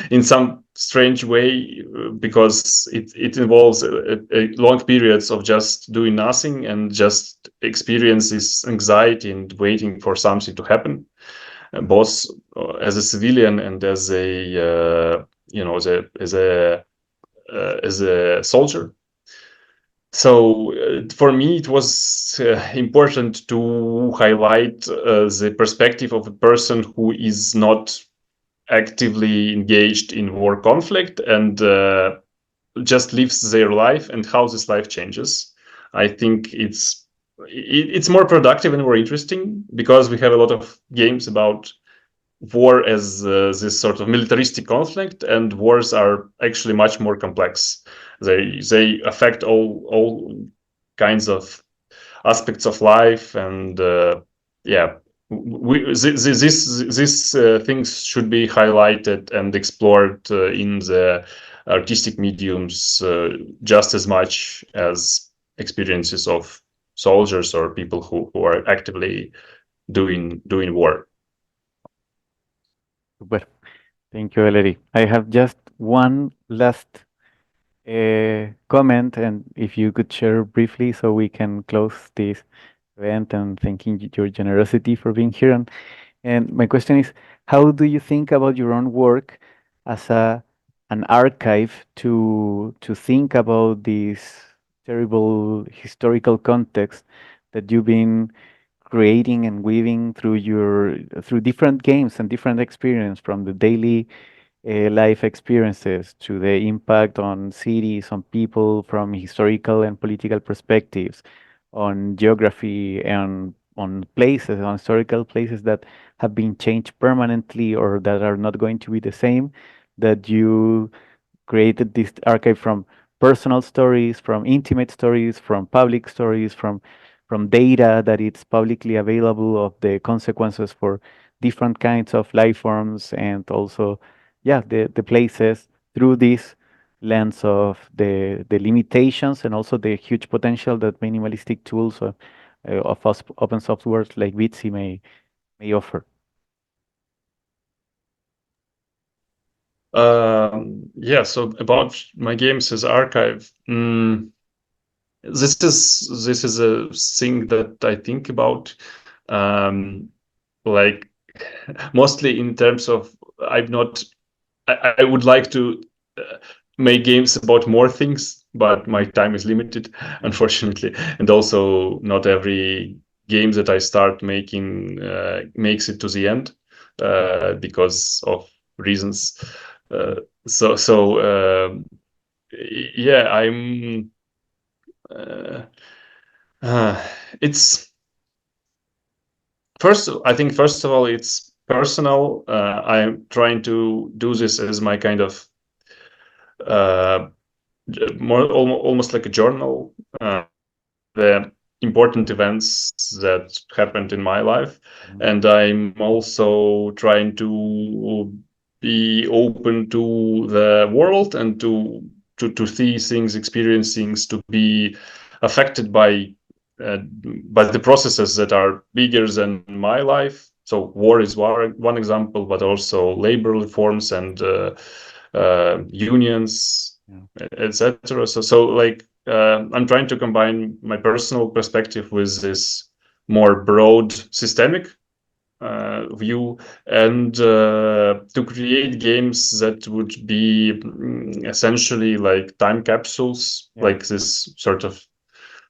S2: in some strange way, because it involves a long periods of just doing nothing and just experience this anxiety and waiting for something to happen, both as a civilian and as a as a soldier. So for me, it was important to highlight the perspective of a person who is not actively engaged in war conflict and just lives their life, and how this life changes. I think it's more productive and more interesting, because we have a lot of games about war as this sort of militaristic conflict, and wars are actually much more complex. They affect all kinds of aspects of life, and yeah, these things should be highlighted and explored in the
S5: artistic mediums just as much as experiences of soldiers or people who are actively doing war.
S1: Super. Thank you, Valery. I have just one last comment, and if you could share briefly so we can close this event, and thanking your generosity for being here. And my question is, how do you think about your own work as an archive to think about this terrible historical context that you've been creating and weaving through different games and different experience, from the daily life experiences to the impact on cities, on people, from historical and political perspectives, on geography, and on places, on historical places that have been changed permanently or that are not going to be the same, that you created this archive from personal stories, from intimate stories, from public stories, from data that it's publicly available of the consequences for different kinds of life forms, and also, yeah, the places, through this lens of the limitations and also the huge potential that minimalistic tools of open software like Bitsy may offer.
S5: Yeah, so about my games as archive, this is a thing that I think about, like mostly in terms of I would like to make games about more things, but my time is limited, unfortunately, and also not every game that I start making makes it to the end because of reasons. Yeah, uh, it's I think first of all, it's personal. I'm trying to do this as my kind of uh, almost like a journal. The important events that happened in my life, and I'm also trying to be open to the world and to see things, experience things, to be affected by the processes that are bigger than my life. So war is one example, but also labor reforms and unions, etc. So like I'm trying to combine my personal perspective with this more broad systemic view, and to create games that would be essentially like time capsules, like this sort of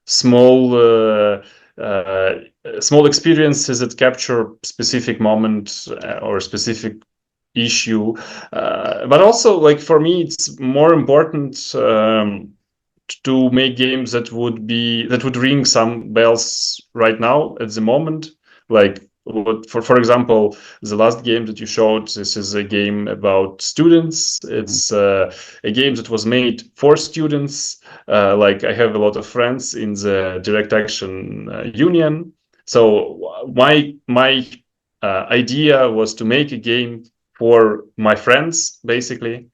S5: small small experiences that capture specific moments or specific issue, but also like for me it's more important to make games that would ring some bells right now at the moment, like for example, the last game that you showed, this is a game about students. It's a game that was made for students. Like I have a lot of friends in the direct action union, so my idea was to make a game for my friends, basically,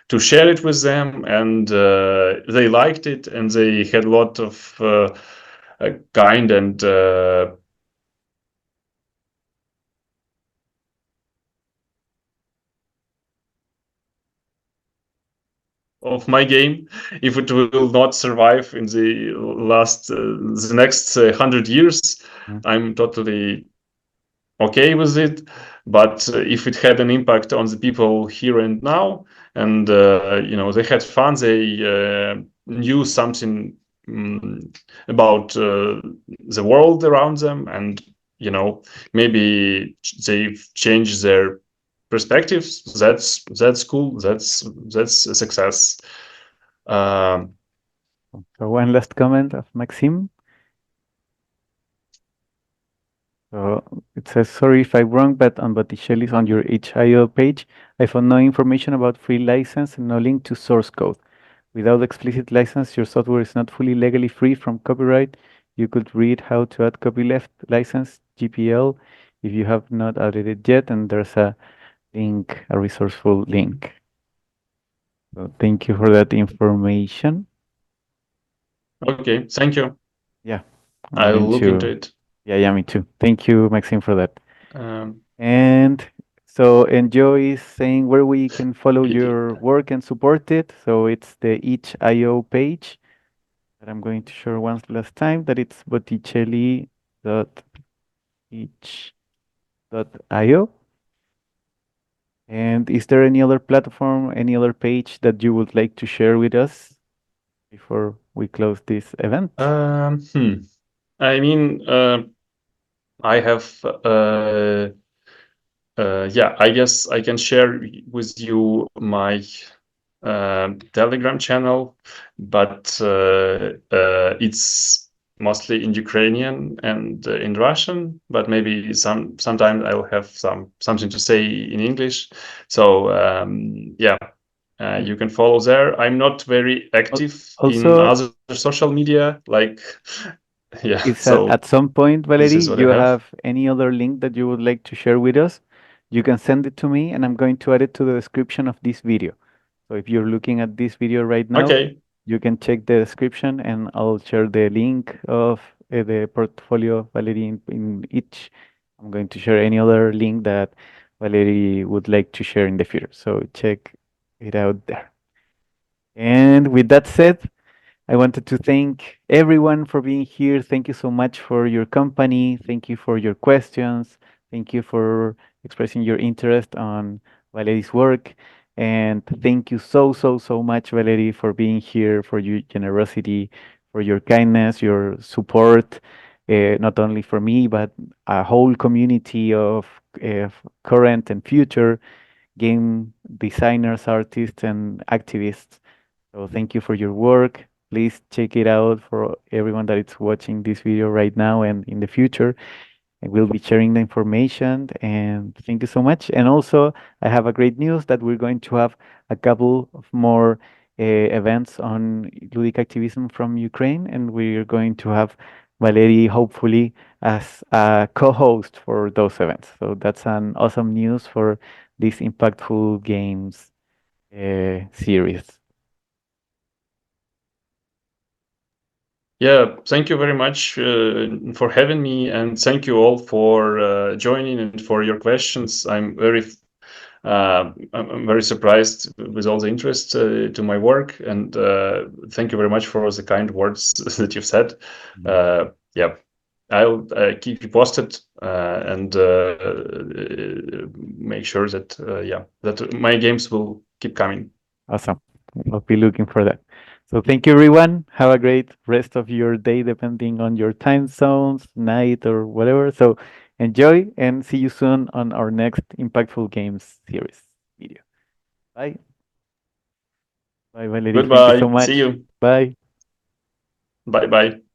S5: to share it with them, and they liked it, and they had a lot of kind and of my game. If it will not survive in the next 100 years, I'm totally okay with it. But if it had an impact on the people here and now, and they had fun, they knew something about the world around them, and maybe they've changed their perspectives. That's cool. That's a success.
S1: So one last comment of Maxime. So it says, sorry if I'm wrong, but on Botticelli's on your itch.io page, I found no information about free license and no link to source code. Without explicit license, your software is not fully legally free from copyright. You could read how to add copyleft license, GPL, if you have not added it yet, and there's a link, a resourceful link. So thank you for that information.
S5: Okay, thank you.
S1: Yeah, I'm
S5: I'll
S1: going
S5: look into
S1: to.
S5: it.
S1: Yeah, me too. Thank you, Maxime, for that.
S5: Um,
S1: And so Enjoy is saying where we can follow
S5: y-
S1: your work and support it. So it's the itch.io page that I'm going to share once last time, that it's botticelli.itch.io. And is there any other platform, any other page that you would like to share with us before we close this event?
S5: hmm. I mean, I have, yeah, I guess I can share with you my Telegram channel, but it's mostly in Ukrainian and in Russian. But maybe sometimes I will have something to say in English. So yeah, you can follow there. I'm not very
S1: Al-
S5: active in
S1: Also,
S5: other social media, like yeah.
S1: if
S5: So
S1: at some point,
S5: this
S1: Valerie,
S5: is what I
S1: you
S5: have.
S1: have any other link that you would like to share with us, you can send it to me and I'm going to add it to the description of this video. So if you're looking at this video right now,
S5: Okay.
S1: you can check the description and I'll share the link of the portfolio of Valerie in each. I'm going to share any other link that Valerie would like to share in the future. So check it out there. And with that said, I wanted to thank everyone for being here. Thank you so much for your company. Thank you for your questions. Thank you for expressing your interest on Valerie's work. And thank you so much, Valerie, for being here, for your generosity, for your kindness, your support, not only for me, but a whole community of current and future game designers, artists, and activists. So thank you for your work. Please check it out for everyone that is watching this video right now and in the future. And we'll be sharing the information. And thank you so much. And also, I have a great news that we're going to have a couple of more events on Ludic activism from Ukraine, and we're going to have Valery hopefully as a co-host for those events. So that's an awesome news for this impactful games series.
S5: Yeah, thank you very much for having me, and thank you all for joining and for your questions. I'm very surprised with all the interest to my work, and thank you very much for the kind words that you've said. Yeah, I'll keep you posted and make sure that yeah, that my games will keep coming.
S1: Awesome. I'll be looking for that. So thank you, everyone. Have a great rest of your day, depending on your time zones, night, or whatever. So enjoy and see you soon on our next Impactful Games series video. Bye. Bye, Valerie. Thank you so
S5: Goodbye. See
S1: much.
S5: you.
S1: Bye.
S5: Bye bye.